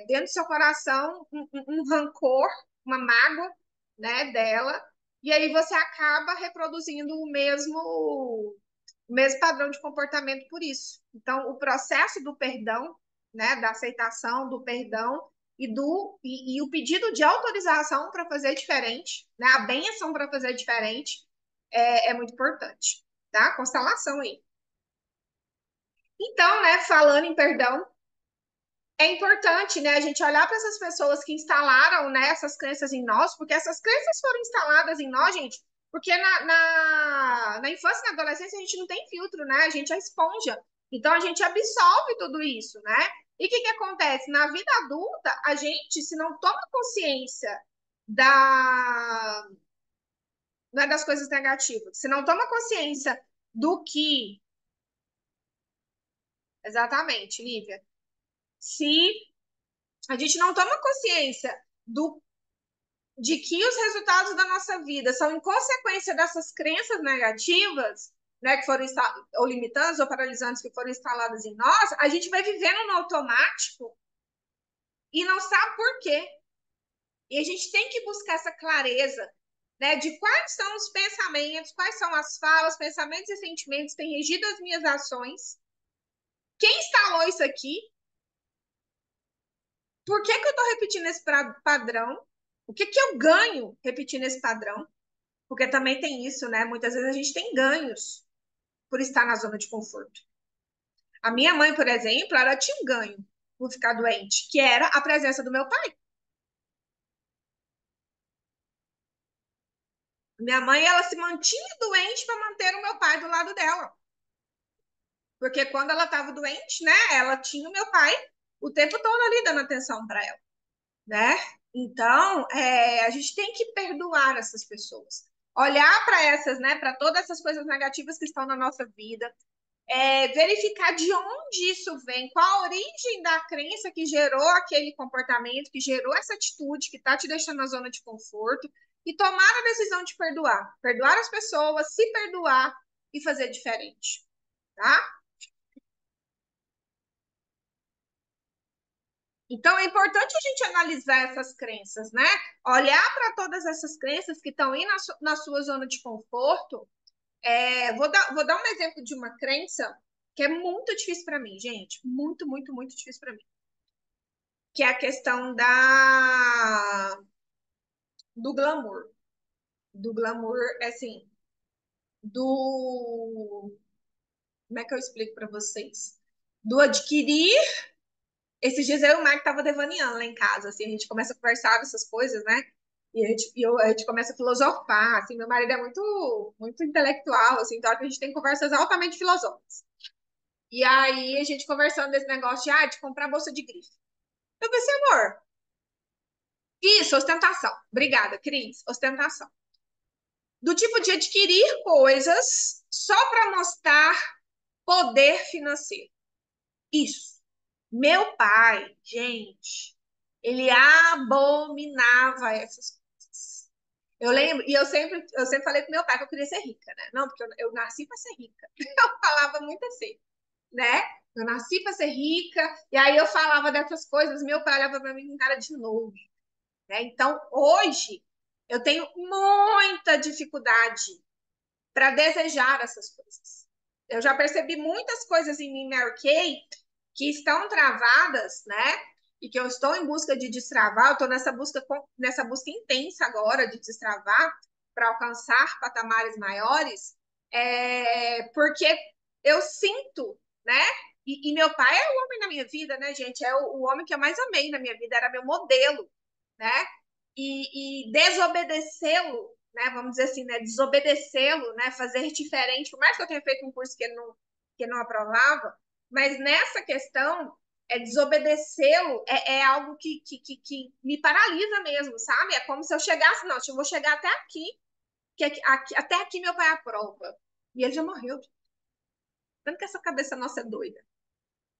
[SPEAKER 1] Dentro do seu coração um rancor, uma mágoa, né, dela, e aí você acaba reproduzindo o mesmo padrão de comportamento por isso. Então, o processo do perdão, né, da aceitação, do perdão e o pedido de autorização para fazer diferente, né, a benção para fazer diferente é muito importante, tá? Constelação aí. Então, né, falando em perdão, é importante, né, a gente olhar para essas pessoas que instalaram, né, essas crenças em nós, porque essas crenças foram instaladas em nós, gente, porque na infância e na adolescência a gente não tem filtro, né? A gente é esponja. Então a gente absorve tudo isso, né? E o que que acontece? Na vida adulta, a gente, se não toma consciência da, não é das coisas negativas, se não toma consciência do que, exatamente, Lívia, se a gente não toma consciência do de que os resultados da nossa vida são em consequência dessas crenças negativas, né, que foram ou limitantes ou paralisantes que foram instaladas em nós, a gente vai vivendo no automático e não sabe por quê. E a gente tem que buscar essa clareza, né, de quais são os pensamentos, quais são as falas, pensamentos e sentimentos que têm regido as minhas ações, quem instalou isso aqui, por que que eu estou repetindo esse padrão, o que que eu ganho repetindo esse padrão, porque também tem isso, né? Muitas vezes a gente tem ganhos por estar na zona de conforto. A minha mãe, por exemplo, ela tinha um ganho por ficar doente, que era a presença do meu pai. Minha mãe, ela se mantinha doente para manter o meu pai do lado dela. Porque quando ela estava doente, né, ela tinha o meu pai o tempo todo ali dando atenção para ela, né? Então, a gente tem que perdoar essas pessoas. Olhar para essas, né, para todas essas coisas negativas que estão na nossa vida, verificar de onde isso vem, qual a origem da crença que gerou aquele comportamento, que gerou essa atitude, que está te deixando na zona de conforto, e tomar a decisão de perdoar. Perdoar as pessoas, se perdoar e fazer diferente, tá? Então, é importante a gente analisar essas crenças, né? Olhar para todas essas crenças que estão aí na sua zona de conforto. Vou dar um exemplo de uma crença que é muito difícil para mim, gente. Muito, muito, muito difícil para mim. Que é a questão do glamour. Do glamour, assim, do. Como é que eu explico para vocês? Do adquirir. Esses dias eu e o Marco tava devaneando lá em casa, assim, a gente começa a conversar dessas coisas, né? A gente começa a filosofar, assim, meu marido é muito, muito intelectual, assim, então a gente tem conversas altamente filosóficas. E aí a gente conversando desse negócio de comprar bolsa de grife. Eu pensei, amor, isso, ostentação. Obrigada, Cris, ostentação. Do tipo de adquirir coisas só para mostrar poder financeiro. Isso. Meu pai, gente, ele abominava essas coisas. Eu lembro, e eu sempre falei com meu pai que eu queria ser rica, né? Não, porque eu nasci para ser rica. Eu falava muito assim, né? Eu nasci para ser rica, e aí eu falava dessas coisas, meu pai olhava para mim com cara de novo, né? Então, hoje, eu tenho muita dificuldade para desejar essas coisas. Eu já percebi muitas coisas em mim, Mary Kay, que estão travadas, né? E que eu estou em busca de destravar, eu estou nessa busca intensa agora de destravar para alcançar patamares maiores, porque eu sinto, né? E meu pai é o homem na minha vida, né, gente? É o homem que eu mais amei na minha vida, era meu modelo, né? E desobedecê-lo, né? Vamos dizer assim, né? Desobedecê-lo, né? Fazer diferente, por mais que eu tenha feito um curso que ele não aprovava, mas nessa questão, desobedecê-lo é algo que me paralisa mesmo, sabe? É como se eu chegasse, não, eu vou chegar até aqui, até aqui meu pai aprova. E ele já morreu. Tanto que essa cabeça nossa é doida,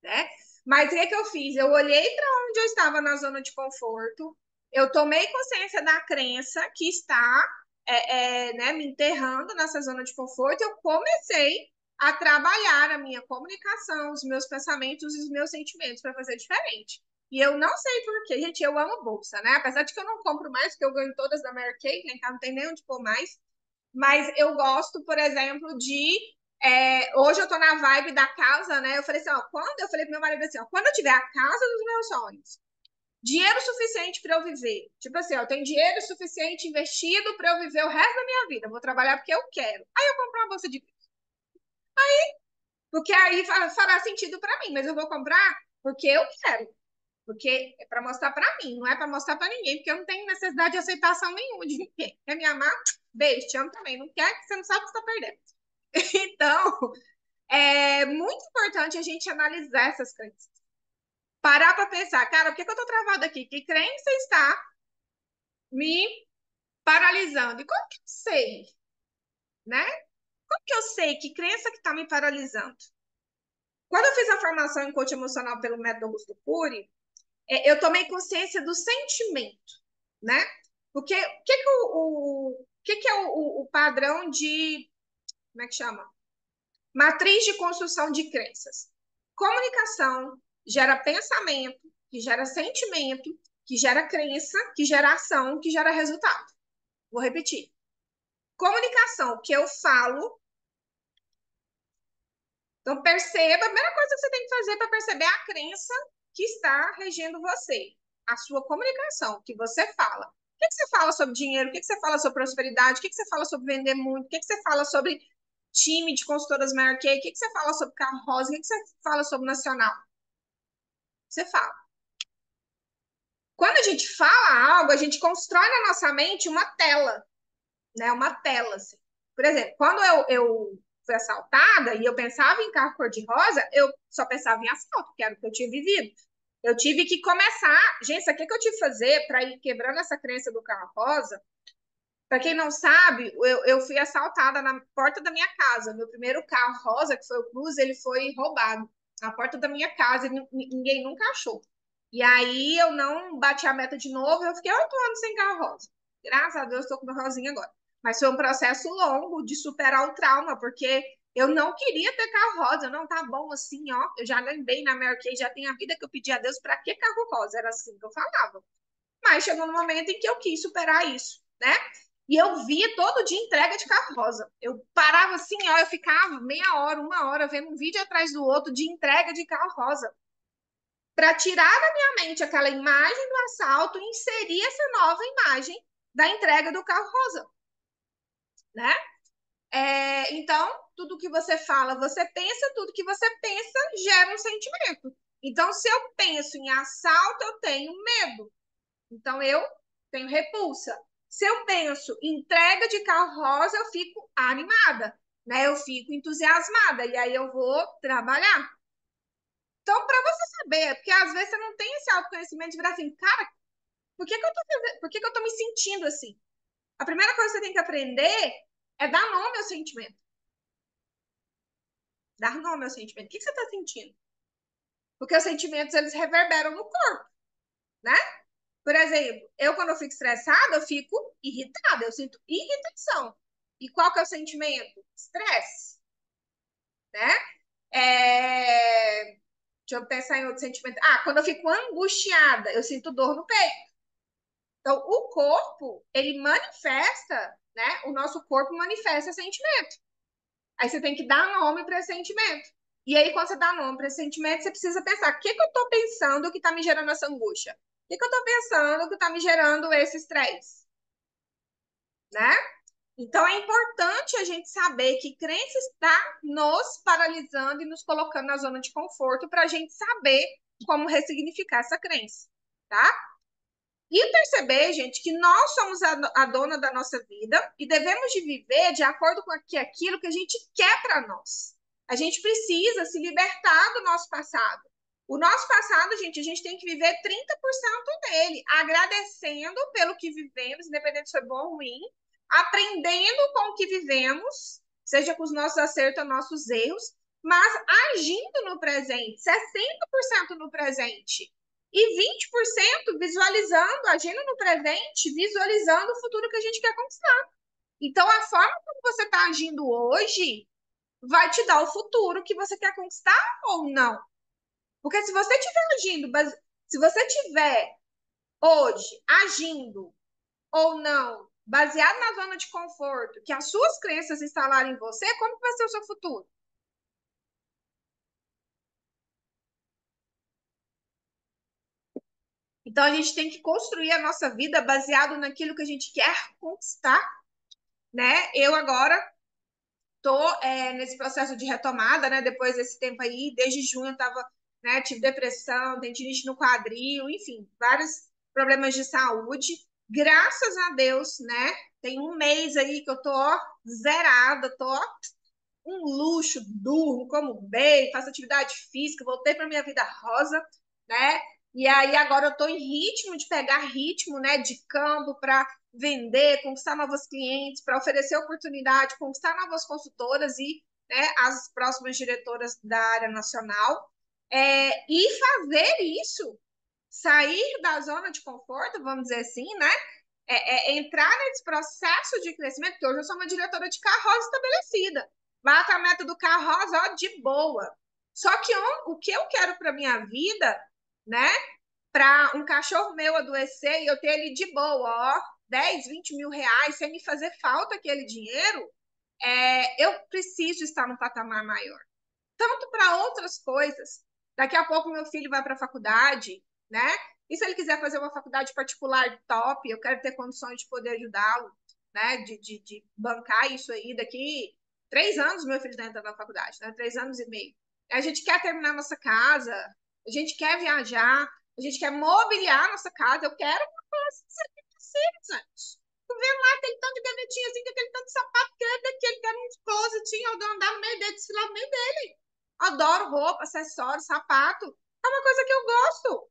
[SPEAKER 1] né? Mas o que é que eu fiz? Eu olhei para onde eu estava na zona de conforto, eu tomei consciência da crença que está né, me enterrando nessa zona de conforto, eu comecei a trabalhar a minha comunicação, os meus pensamentos e os meus sentimentos para fazer diferente. E eu não sei por quê, gente, eu amo bolsa, né? Apesar de que eu não compro mais, porque eu ganho todas da Mary Kay, né? Então não tem nem onde pôr mais. Mas eu gosto, por exemplo, hoje eu tô na vibe da casa, né? Eu falei assim, ó, eu falei pro meu marido assim, ó, quando eu tiver a casa dos meus sonhos, dinheiro suficiente para eu viver. Tipo assim, ó, eu tenho dinheiro suficiente investido para eu viver o resto da minha vida. Eu vou trabalhar porque eu quero. Aí eu compro uma bolsa de porque aí fará sentido para mim, mas eu vou comprar porque eu quero. Porque é para mostrar para mim, não é para mostrar para ninguém, porque eu não tenho necessidade de aceitação nenhuma de ninguém. Quer me amar? Beijo, te amo também. Não quer, que você não sabe o que você está perdendo. Então, é muito importante a gente analisar essas crenças. Parar para pensar, cara, por que eu estou travada aqui? Que crença está me paralisando? E como que eu sei, né? Como que eu sei que crença que está me paralisando? Quando eu fiz a formação em coach emocional pelo método Augusto Cury, eu tomei consciência do sentimento, né? Porque o que que é o padrão de, como é que chama? Matriz de construção de crenças. Comunicação gera pensamento, que gera sentimento, que gera crença, que gera ação, que gera resultado. Vou repetir. Comunicação, o que eu falo. Então, perceba, a primeira coisa que você tem que fazer para perceber a crença que está regendo você, a sua comunicação, o que você fala. O que você fala sobre dinheiro? O que você fala sobre prosperidade? O que você fala sobre vender muito? O que você fala sobre time de consultoras Mary Kay? O que você fala sobre carro rosa? O que você fala sobre nacional? Você fala. Quando a gente fala algo, a gente constrói na nossa mente uma tela, né? Uma tela, assim. Por exemplo, quando eu fui assaltada e eu pensava em carro cor-de-rosa, eu só pensava em assalto, que era o que eu tinha vivido. Eu tive que começar. Gente, isso aqui é que eu tive que fazer para ir quebrando essa crença do carro rosa. Para quem não sabe, eu fui assaltada na porta da minha casa. Meu primeiro carro rosa, que foi o Cruz, ele foi roubado na porta da minha casa e ninguém nunca achou. E aí eu não bati a meta de novo, eu fiquei 8 anos sem carro rosa. Graças a Deus estou com meu rosinha agora. Mas foi um processo longo de superar o trauma, porque eu não queria ter carro rosa. Não, tá bom assim, ó. Eu já lembrei na Mary Kay, já tem a vida que eu pedi a Deus, para que carro rosa? Era assim que eu falava. Mas chegou no momento em que eu quis superar isso, né? E eu via todo dia entrega de carro rosa. Eu parava assim, ó, eu ficava meia hora, 1 hora, vendo um vídeo atrás do outro de entrega de carro rosa. Para tirar da minha mente aquela imagem do assalto e inserir essa nova imagem da entrega do carro rosa, né? Então, tudo que você fala, você pensa, tudo que você pensa gera um sentimento. Então, se eu penso em assalto, eu tenho medo. Então, eu tenho repulsa. Se eu penso em entrega de carro rosa, eu fico animada, né? Eu fico entusiasmada e aí eu vou trabalhar. Então, para você saber, porque às vezes você não tem esse autoconhecimento de virar assim, cara, por que que eu tô me sentindo assim? A primeira coisa que você tem que aprender é dar nome ao sentimento. Dar nome ao sentimento. O que que você está sentindo? Porque os sentimentos, eles reverberam no corpo, né? Por exemplo, eu quando eu fico estressada, eu fico irritada, eu sinto irritação. E qual que é o sentimento? Estresse, né? Deixa eu pensar em outro sentimento. Ah, quando eu fico angustiada, eu sinto dor no peito. Então, o corpo, ele manifesta, né? O nosso corpo manifesta sentimento. Aí você tem que dar nome para esse sentimento. E aí, quando você dá nome para esse sentimento, você precisa pensar: o que que eu estou pensando que está me gerando essa angústia? O que que eu estou pensando que está me gerando esse estresse? Né? Então, é importante a gente saber que crença está nos paralisando e nos colocando na zona de conforto para a gente saber como ressignificar essa crença, tá? E perceber, gente, que nós somos a dona da nossa vida e devemos de viver de acordo com aquilo que a gente quer para nós. A gente precisa se libertar do nosso passado. O nosso passado, gente, a gente tem que viver 30% dele, agradecendo pelo que vivemos, independente se foi bom ou ruim, aprendendo com o que vivemos, seja com os nossos acertos ou nossos erros, mas agindo no presente, 60% no presente e 20% visualizando, agindo no presente, visualizando o futuro que a gente quer conquistar. Então, a forma como você está agindo hoje vai te dar o futuro que você quer conquistar ou não. Porque se você estiver agindo, se você estiver hoje agindo ou não, baseado na zona de conforto, que as suas crenças instalarem em você, como vai ser o seu futuro? Então, a gente tem que construir a nossa vida baseado naquilo que a gente quer conquistar, né? Eu agora tô nesse processo de retomada, né? Depois desse tempo aí, desde junho eu tava né? Tive depressão, tendinite no quadril, enfim, vários problemas de saúde. Graças a Deus, né? Tem um mês aí que eu tô ó, zerada, tô ó, um luxo, durmo, como bem, faço atividade física, voltei para minha vida rosa, né? E aí agora eu estou em ritmo de pegar ritmo, né, de campo para vender, conquistar novos clientes, para oferecer oportunidade, conquistar novas consultoras e, né, as próximas diretoras da área nacional. E fazer isso, sair da zona de conforto, vamos dizer assim, né? Entrar nesse processo de crescimento, porque hoje eu sou uma diretora de carroça estabelecida. Bata a meta do carroça, ó, de boa. Só que o que eu quero para minha vida, né? Para um cachorro meu adoecer e eu ter ele de boa, ó, 10, 20 mil reais, sem me fazer falta aquele dinheiro, eu preciso estar num patamar maior. Tanto para outras coisas. Daqui a pouco meu filho vai para a faculdade, né? E se ele quiser fazer uma faculdade particular top, eu quero ter condições de poder ajudá-lo, né? De bancar isso aí. Daqui 3 anos meu filho está entrando na faculdade, né? 3 anos e meio. A gente quer terminar nossa casa, a gente quer viajar, a gente quer mobiliar nossa casa. Eu quero uma coisa assim, gente. Tu vê lá aquele tanto de gavetinha assim, aquele tanto de sapato que é daquele, que era um closet, eu andar no meio dele, desfilar no meio dele. Adoro roupa, acessório, sapato. É uma coisa que eu gosto.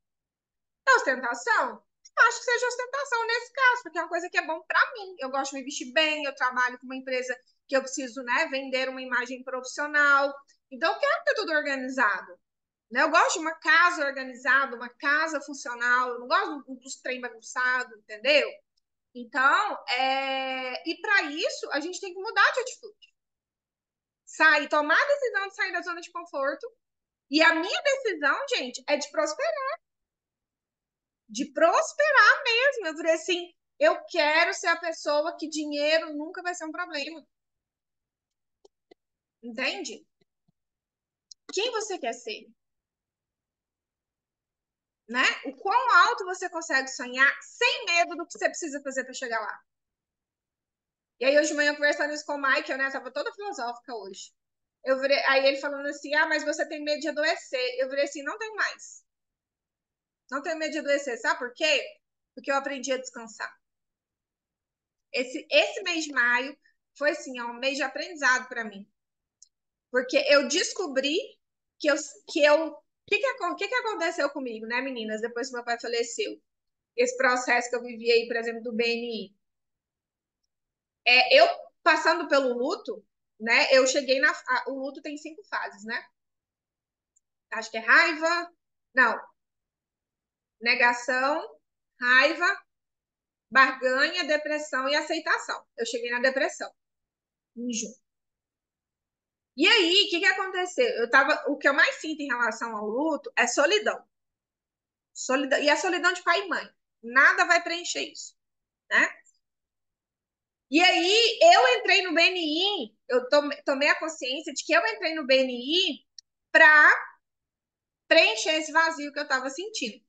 [SPEAKER 1] É ostentação? Acho que seja ostentação nesse caso, porque é uma coisa que é bom para mim. Eu gosto de me vestir bem, eu trabalho com uma empresa que eu preciso, né, vender uma imagem profissional. Então, eu quero ter tudo organizado. Né? Eu gosto de uma casa organizada, uma casa funcional. Eu não gosto dos trem bagunçados, entendeu? Então, e para isso, a gente tem que mudar de atitude. Sair, tomar a decisão de sair da zona de conforto. E a minha decisão, gente, é de prosperar mesmo. Eu falei assim, eu quero ser a pessoa que dinheiro nunca vai ser um problema. Entende? Quem você quer ser? Né? O quão alto você consegue sonhar sem medo do que você precisa fazer para chegar lá. E aí, hoje de manhã, conversando isso com o Michael, né? Eu tava toda filosófica hoje. Aí ele falando assim, mas você tem medo de adoecer. Eu falei assim, não tenho mais. Não tenho medo de adoecer. Sabe por quê? Porque eu aprendi a descansar. Esse mês de maio foi assim, um mês de aprendizado para mim. Porque eu descobri que eu. O que aconteceu comigo, né, meninas, depois que meu pai faleceu? Esse processo que eu vivi aí, por exemplo, do BNI. Eu passando pelo luto, né? Eu cheguei o luto tem 5 fases, né? Acho que é raiva, não, negação, raiva, barganha, depressão e aceitação. Eu cheguei na depressão, em junho. E aí, o que aconteceu? O que eu mais sinto em relação ao luto é solidão. Solidão. E a solidão de pai e mãe. Nada vai preencher isso, né? E aí, eu entrei no BNI, eu tomei a consciência de que eu entrei no BNI para preencher esse vazio que eu estava sentindo,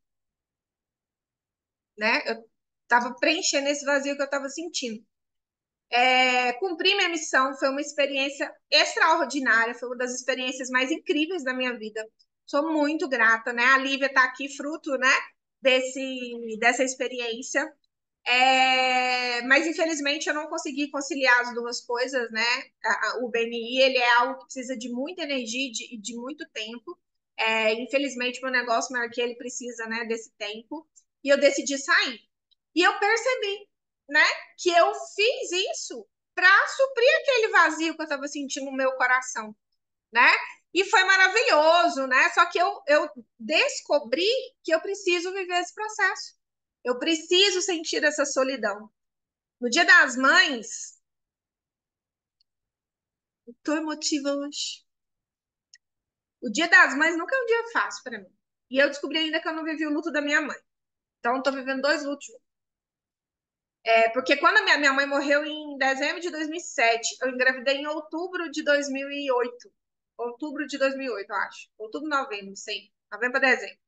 [SPEAKER 1] né? Eu estava preenchendo esse vazio que eu estava sentindo. Cumpri minha missão, foi uma experiência extraordinária, foi uma das experiências mais incríveis da minha vida. Sou muito grata, né? A Lívia está aqui, fruto, né, dessa experiência. Mas infelizmente eu não consegui conciliar as duas coisas, né? O BNI ele é algo que precisa de muita energia e de muito tempo. Infelizmente meu negócio maior que ele precisa, né, desse tempo. E eu decidi sair. E eu percebi, né, que eu fiz isso para suprir aquele vazio que eu estava sentindo no meu coração, né? E foi maravilhoso, né? Só que eu descobri que eu preciso viver esse processo. Eu preciso sentir essa solidão. No Dia das Mães, estou emotiva hoje. O Dia das Mães nunca é um dia fácil para mim. E eu descobri ainda que eu não vivi o luto da minha mãe. Então, estou vivendo 2 lutos. Porque quando a minha mãe morreu em dezembro de 2007, eu engravidei em outubro de 2008. Outubro de 2008, eu acho. Outubro, novembro, não sei. Novembro para dezembro.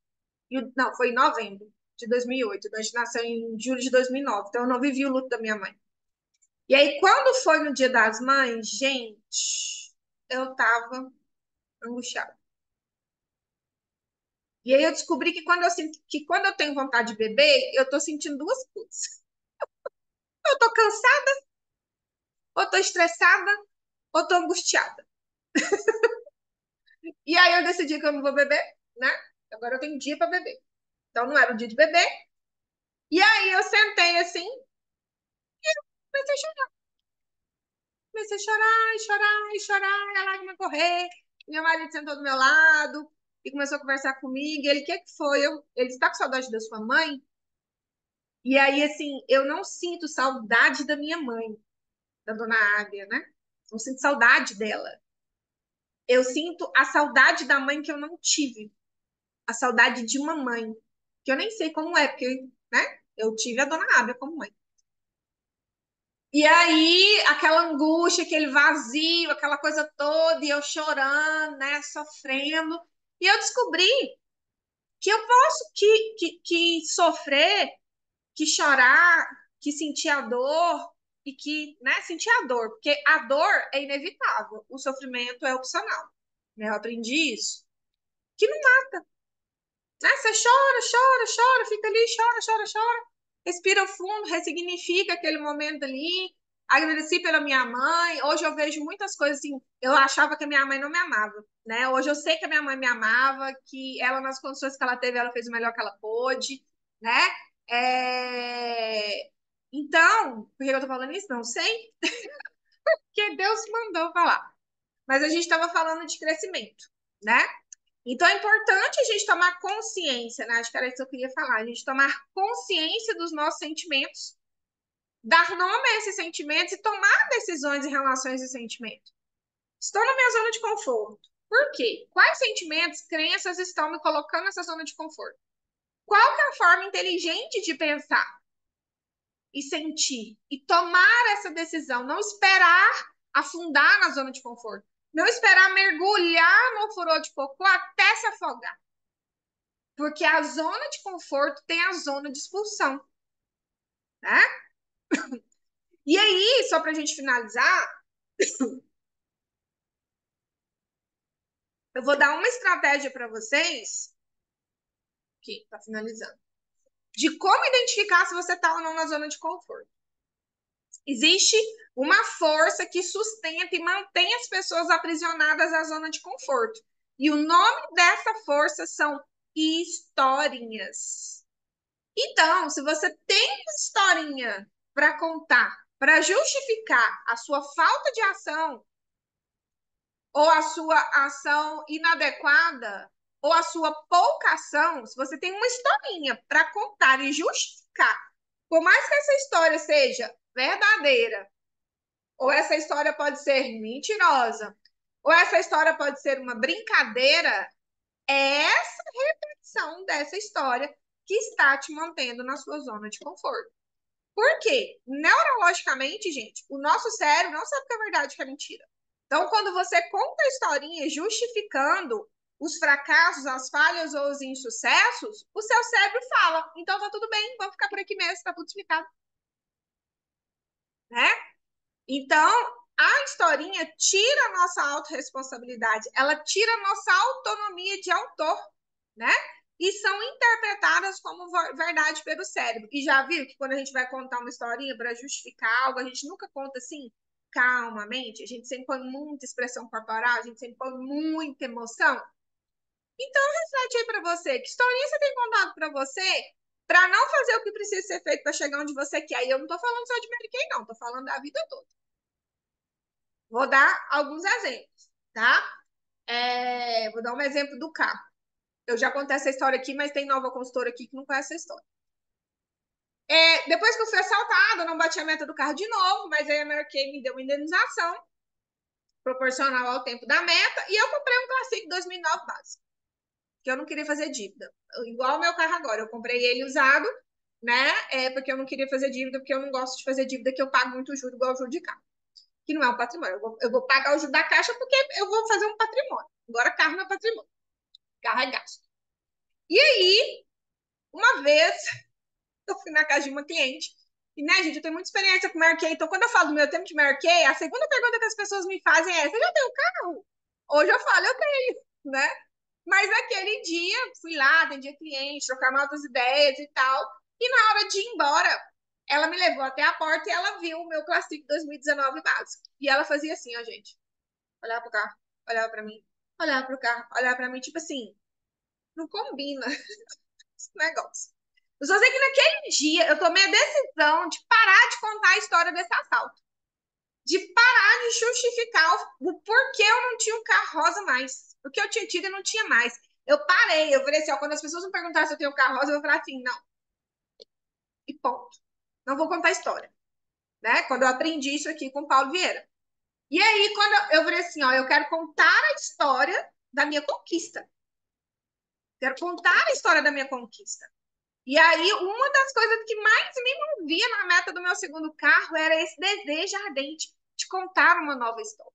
[SPEAKER 1] Não, foi em novembro de 2008. Então, a gente nasceu em julho de 2009. Então, eu não vivi o luto da minha mãe. E aí, quando foi no Dia das Mães, gente, eu tava angustiada. E aí eu descobri que quando eu tenho vontade de beber, eu tô sentindo duas coisas. Eu tô cansada, ou tô estressada, ou tô angustiada. E aí eu decidi que eu não vou beber, né? Agora eu tenho dia para beber. Então não era o dia de beber. E aí eu sentei assim, comecei a chorar. Comecei a chorar, e chorar, e chorar, e a lágrima correr. Meu marido sentou do meu lado e começou a conversar comigo. E ele, o que que foi? Ele está com saudade da sua mãe? E aí, assim, eu não sinto saudade da minha mãe, da dona Águia, né? Não sinto saudade dela. Eu sinto a saudade da mãe que eu não tive. A saudade de uma mãe. Que eu nem sei como é, porque, né? Eu tive a dona Águia como mãe. E aí, aquela angústia, aquele vazio, aquela coisa toda, e eu chorando, né, sofrendo. E eu descobri que eu posso que sofrer, que chorar, que sentir a dor, e que, né, sentir a dor, porque a dor é inevitável, o sofrimento é opcional. Eu aprendi isso. Que não, né, você chora, chora, chora, fica ali, chora, chora, chora. Respira fundo, ressignifica aquele momento ali. Agradeci pela minha mãe. Hoje eu vejo muitas coisas assim. Eu achava que a minha mãe não me amava, né? Hoje eu sei que a minha mãe me amava, que ela, nas condições que ela teve, ela fez o melhor que ela pôde, né? É... Então, por que eu tô falando isso? Não sei, porque Deus mandou falar. Mas a gente estava falando de crescimento, né? Então é importante a gente tomar consciência, né? Acho que era isso que eu queria falar. A gente tomar consciência dos nossos sentimentos, dar nome a esses sentimentos e tomar decisões em relação a esses sentimentos. Estou na minha zona de conforto. Por quê? Quais sentimentos, crenças estão me colocando nessa zona de conforto? Qual que é a forma inteligente de pensar e sentir e tomar essa decisão? Não esperar afundar na zona de conforto. Não esperar mergulhar no furor de cocô até se afogar. Porque a zona de conforto tem a zona de expulsão, né? E aí, só para a gente finalizar, eu vou dar uma estratégia para vocês, que está finalizando, de como identificar se você está ou não na zona de conforto. Existe uma força que sustenta e mantém as pessoas aprisionadas à zona de conforto. E o nome dessa força são historinhas. Então, se você tem uma historinha para contar, para justificar a sua falta de ação, ou a sua ação inadequada, ou a sua pouca ação, se você tem uma historinha para contar e justificar, por mais que essa história seja verdadeira, ou essa história pode ser mentirosa, ou essa história pode ser uma brincadeira, é essa repetição dessa história que está te mantendo na sua zona de conforto. Por quê? Neurologicamente, gente, o nosso cérebro não sabe o que é verdade e o que é mentira. Então, quando você conta a historinha justificando os fracassos, as falhas ou os insucessos, o seu cérebro fala: então tá tudo bem, vamos ficar por aqui mesmo, tá tudo explicado, né? Então, a historinha tira a nossa autorresponsabilidade, ela tira a nossa autonomia de autor, né? E são interpretadas como verdade pelo cérebro. E já viu que quando a gente vai contar uma historinha para justificar algo, a gente nunca conta assim calmamente, a gente sempre põe muita expressão corporal, a gente sempre põe muita emoção. Então, reflete aí para você, que historinha você tem contado para você para não fazer o que precisa ser feito para chegar onde você quer. E eu não estou falando só de Mary Kay, não, estou falando da vida toda. Vou dar alguns exemplos, tá? Vou dar um exemplo do carro. Eu já contei essa história aqui, mas tem nova consultora aqui que não conhece essa história. Depois que eu fui assaltada, eu não bati a meta do carro de novo, mas aí a Mary Kay me deu uma indenização proporcional ao tempo da meta e eu comprei um Classic 2009 básico, que eu não queria fazer dívida. Igual o meu carro agora, eu comprei ele usado, né? Porque eu não queria fazer dívida, porque eu não gosto de fazer dívida que eu pago muito juro igual juro de carro, que não é um patrimônio. Eu vou pagar o juro da caixa porque eu vou fazer um patrimônio. Agora, carro não é patrimônio, carro é gasto. E aí, uma vez, eu fui na casa de uma cliente, e, né, gente, eu tenho muita experiência com Mary Kay, então quando eu falo do meu tempo de Mary Kay, a segunda pergunta que as pessoas me fazem é: você já tem um carro? Hoje eu falo, eu tenho, né? Mas naquele dia, fui lá, atendi a cliente, trocar outras ideias e tal. E na hora de ir embora, ela me levou até a porta e ela viu o meu Classic 2019 básico. E ela fazia assim, ó, gente. Olhava pro carro, olhava pra mim, olhava pro carro, olhava pra mim, tipo assim, não combina esse negócio. Eu só sei que naquele dia eu tomei a decisão de parar de contar a história desse assalto. De parar de justificar o porquê eu não tinha um carro rosa mais. Porque eu tinha tido e não tinha mais. Eu parei, eu falei assim, ó, quando as pessoas me perguntarem se eu tenho um carro rosa, eu vou falar assim, não. E ponto. Não vou contar a história. Né? Quando eu aprendi isso aqui com o Paulo Vieira. E aí, quando eu falei assim, ó, eu quero contar a história da minha conquista. Quero contar a história da minha conquista. E aí, uma das coisas que mais me movia na meta do meu segundo carro era esse desejo ardente de contar uma nova história,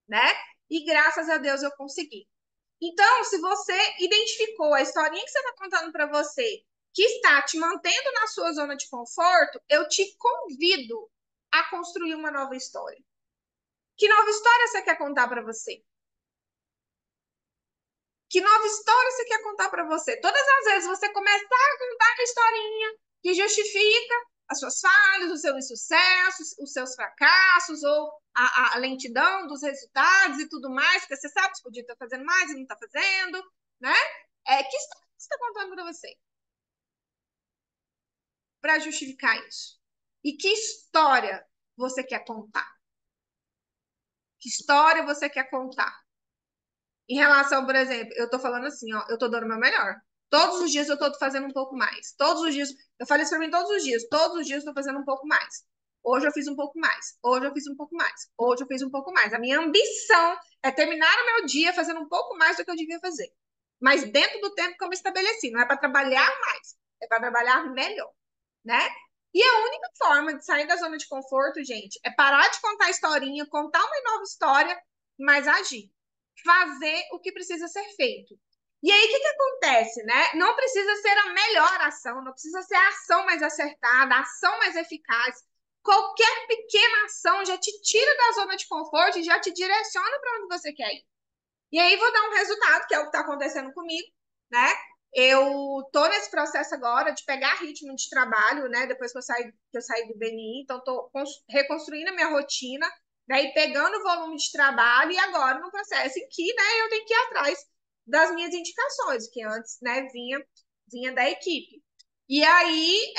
[SPEAKER 1] né? E graças a Deus eu consegui. Então, se você identificou a historinha que você está contando para você, que está te mantendo na sua zona de conforto, eu te convido a construir uma nova história. Que nova história você quer contar para você? Que nova história você quer contar para você? Todas as vezes você começar a contar a historinha que justifica as suas falhas, os seus insucessos, os seus fracassos, ou a lentidão dos resultados e tudo mais, porque você sabe que você podia estar fazendo mais e não está fazendo, né? Que história você está contando para você para justificar isso? E que história você quer contar? Que história você quer contar? Em relação, por exemplo, eu tô falando assim, ó, eu tô dando o meu melhor. Todos os dias eu tô fazendo um pouco mais. Todos os dias, eu falei isso pra mim todos os dias eu tô fazendo um pouco mais. Hoje eu fiz um pouco mais. Hoje eu fiz um pouco mais. Hoje eu fiz um pouco mais. A minha ambição é terminar o meu dia fazendo um pouco mais do que eu devia fazer. Mas dentro do tempo que eu me estabeleci. Não é para trabalhar mais, é para trabalhar melhor, né? E a única forma de sair da zona de conforto, gente, é parar de contar historinha, contar uma nova história, mas agir fazer o que precisa ser feito. E aí, o que, que acontece, né? Não precisa ser a melhor ação, não precisa ser a ação mais acertada, a ação mais eficaz. Qualquer pequena ação já te tira da zona de conforto e já te direciona para onde você quer ir. E aí, vou dar um resultado, que é o que está acontecendo comigo, né? Eu tô nesse processo agora de pegar ritmo de trabalho, né? Depois que eu saí do BNI, então tô reconstruindo a minha rotina, né? E pegando o volume de trabalho e agora no processo em que, né, eu tenho que ir atrás das minhas indicações, que antes, né, vinha da equipe. E aí,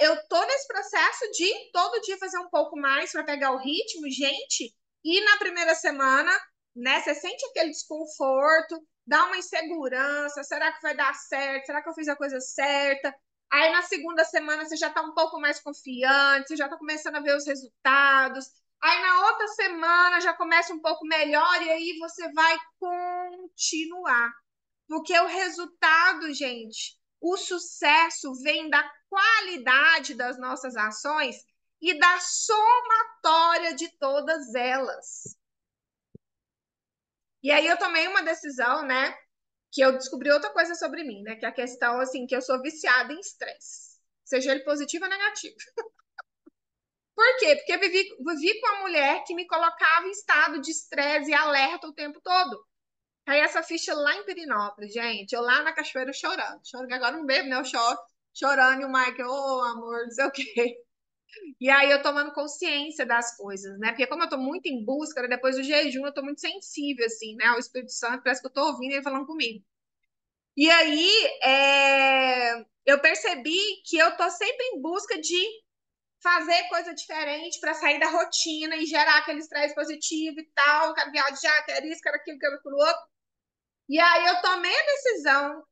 [SPEAKER 1] eu tô nesse processo de todo dia fazer um pouco mais para pegar o ritmo, gente. E na primeira semana, né, você sente aquele desconforto, dá uma insegurança, será que vai dar certo? Será que eu fiz a coisa certa? Aí na segunda semana você já está um pouco mais confiante, você já está começando a ver os resultados. Aí na outra semana já começa um pouco melhor e aí você vai continuar. Porque o resultado, gente, o sucesso vem da qualidade das nossas ações e da somatória de todas elas. E aí eu tomei uma decisão, né, que eu descobri outra coisa sobre mim, né, que é a questão, assim, que eu sou viciada em estresse, seja ele positivo ou negativo. Por quê? Porque eu vivi com uma mulher que me colocava em estado de estresse e alerta o tempo todo. Aí essa ficha lá em Pirinópolis, gente, eu lá na cachoeira chorando. Chorando, que agora não bebo, né? Eu choro, chorando, e o Mike, ô amor, não sei o quê. E aí eu tomando consciência das coisas, né? Porque como eu tô muito em busca, né, depois do jejum, eu tô muito sensível, assim, né? Ao Espírito Santo, parece que eu tô ouvindo ele falando comigo. E aí eu percebi que eu tô sempre em busca de fazer coisa diferente para sair da rotina e gerar aquele estresse positivo e tal. Quero viajar, quero isso, quero aquilo, quero aquilo outro. E aí eu tomei a decisão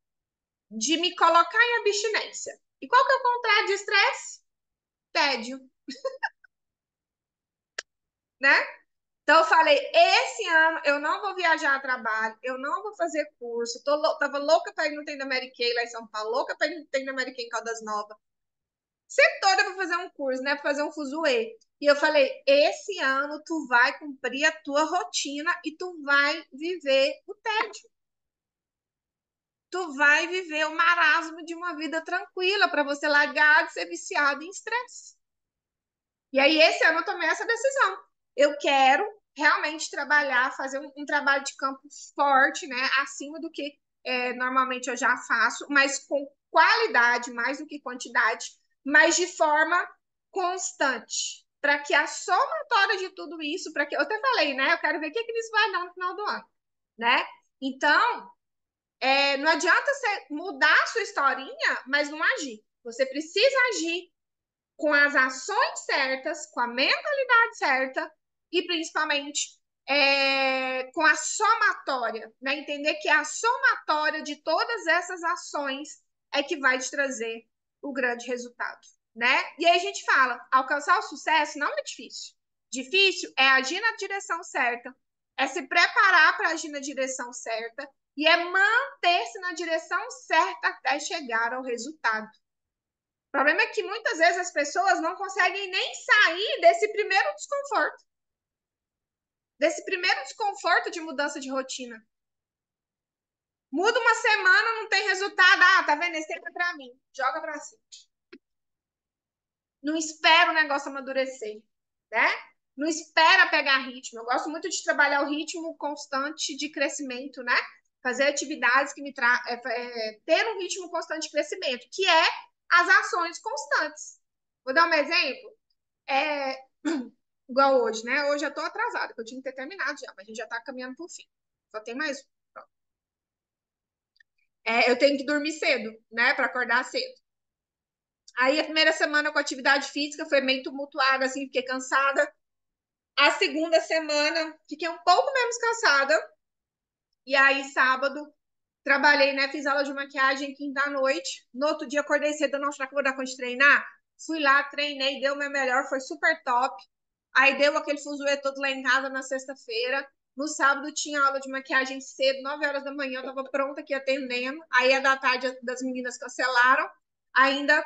[SPEAKER 1] de me colocar em abstinência. E qual que é o contrário de estresse? Tédio, né? Então eu falei, esse ano eu não vou viajar a trabalho, eu não vou fazer curso. Tava louca para ir no Tem da Mary Kay lá em São Paulo, louca para ir no Tem da Mary Kay em Caldas Novas. Sempre toda para fazer um curso, né? Para fazer um fuzuê. E eu falei, esse ano tu vai cumprir a tua rotina e tu vai viver o tédio. Tu vai viver o marasmo de uma vida tranquila para você largar de ser viciado em estresse. E aí, esse ano eu tomei essa decisão. Eu quero realmente trabalhar, fazer um trabalho de campo forte, né? Acima do que normalmente eu já faço, mas com qualidade, mais do que quantidade, mas de forma constante, para que a somatória de tudo isso, para que eu até falei, né? Eu quero ver o que eles vão dar no final do ano, né? Então, não adianta você mudar a sua historinha, mas não agir. Você precisa agir com as ações certas, com a mentalidade certa e principalmente com a somatória, né? Entender que a somatória de todas essas ações é que vai te trazer o grande resultado, né? E aí a gente fala, alcançar o sucesso não é difícil. Difícil é agir na direção certa, é se preparar para agir na direção certa e é manter-se na direção certa até chegar ao resultado. O problema é que muitas vezes as pessoas não conseguem nem sair desse primeiro desconforto de mudança de rotina. Muda uma semana, não tem resultado. Ah, tá vendo? Esse tempo é pra mim. Joga pra cima. Não espera o negócio amadurecer, né? Não espera pegar ritmo. Eu gosto muito de trabalhar o ritmo constante de crescimento, né? Fazer atividades que ter um ritmo constante de crescimento, que é as ações constantes. Vou dar um exemplo. É, igual hoje, né? Hoje eu tô atrasada, porque eu tinha que ter terminado já, mas a gente já tá caminhando pro fim. Só tem mais um. Eu tenho que dormir cedo, né? Para acordar cedo. Aí a primeira semana com atividade física foi meio tumultuada, assim, fiquei cansada. A segunda semana fiquei um pouco menos cansada. E aí, sábado, trabalhei, né? Fiz aula de maquiagem quinta à noite. No outro dia, acordei cedo. Não, será que eu vou dar conta de treinar? Fui lá, treinei, deu o meu melhor, foi super top. Aí deu aquele fuzuê todo lá em casa na sexta-feira. No sábado tinha aula de maquiagem cedo, 9 horas da manhã, eu tava pronta aqui atendendo. Aí a da tarde das meninas cancelaram. Ainda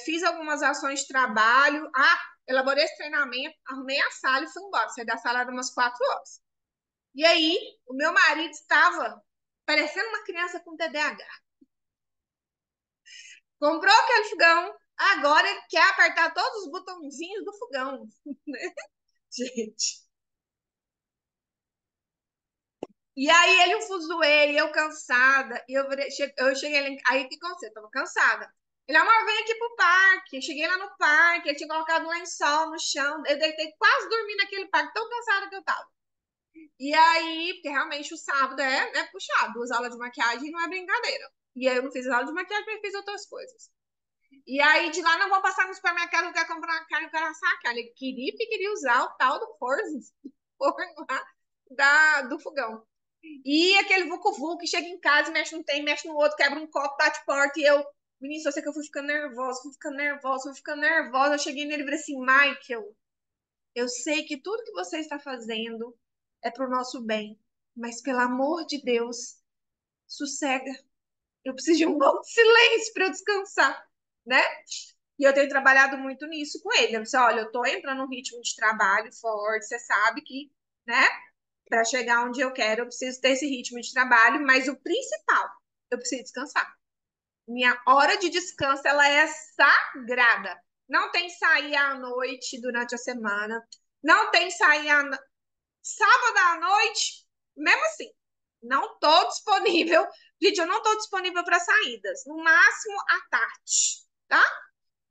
[SPEAKER 1] fiz algumas ações de trabalho. Elaborei esse treinamento, arrumei a sala e fui embora. Saí da sala era umas 4 horas. E aí, o meu marido estava parecendo uma criança com TDAH. Comprou aquele fogão, agora ele quer apertar todos os botãozinhos do fogão. Gente. E aí ele, um fuzuê, e eu cansada. E eu cheguei ali, aí o que aconteceu? Eu tava cansada. Ele, amor, vem aqui pro parque. Eu cheguei lá no parque, ele tinha colocado um lençol no chão. Eu deitei quase dormi naquele parque, tão cansada que eu tava. E aí, porque realmente o sábado é puxado, 2 aulas de maquiagem não é brincadeira. E aí eu não fiz aula de maquiagem, mas fiz outras coisas. E aí de lá não vou passar no supermercado, eu quero comprar uma carne, eu quero assar a carne. Ele queria usar o tal do forno, forno lá do fogão. E aquele vucu-vucu que chega em casa, mexe num tem, mexe no outro, quebra um copo, bate porta, e eu, menino, eu sei que eu fui ficando nervosa, fui ficando nervosa, fui ficando nervosa. Eu cheguei nele e falei assim, Michael, eu sei que tudo que você está fazendo é pro nosso bem, mas pelo amor de Deus, sossega. Eu preciso de um pouco de silêncio para eu descansar, né? E eu tenho trabalhado muito nisso com ele. Eu disse, olha, eu tô entrando num ritmo de trabalho forte, você sabe que, né? Para chegar onde eu quero, eu preciso ter esse ritmo de trabalho, mas o principal, eu preciso descansar. Minha hora de descanso, ela é sagrada. Não tem sair à noite durante a semana, não tem sair sábado à noite, mesmo assim. Não estou disponível. Gente, eu não estou disponível para saídas. No máximo à tarde, tá?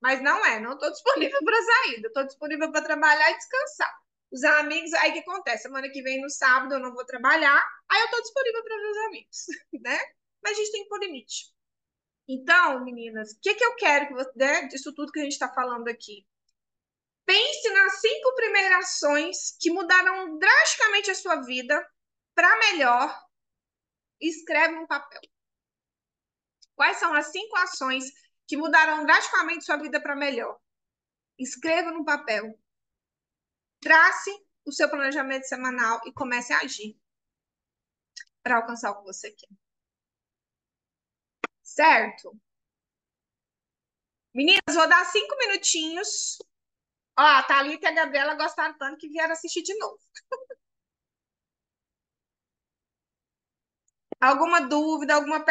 [SPEAKER 1] Mas não estou disponível para saída. Estou disponível para trabalhar e descansar. Os amigos, aí o que acontece? Semana que vem, no sábado, eu não vou trabalhar. Aí eu estou disponível para ver os amigos, né? Mas a gente tem que pôr limite. Então, meninas, o que eu quero que você, né, disso tudo que a gente está falando aqui? Pense nas 5 primeiras ações que mudaram drasticamente a sua vida para melhor e escreve no papel. Quais são as 5 ações que mudaram drasticamente sua vida para melhor? Escreva no papel. Trace o seu planejamento semanal e comece a agir para alcançar o que você quer. Certo? Meninas, vou dar 5 minutinhos. Ó, a Thalita e a Gabriela gostaram tanto que vieram assistir de novo. Alguma dúvida, alguma pergunta?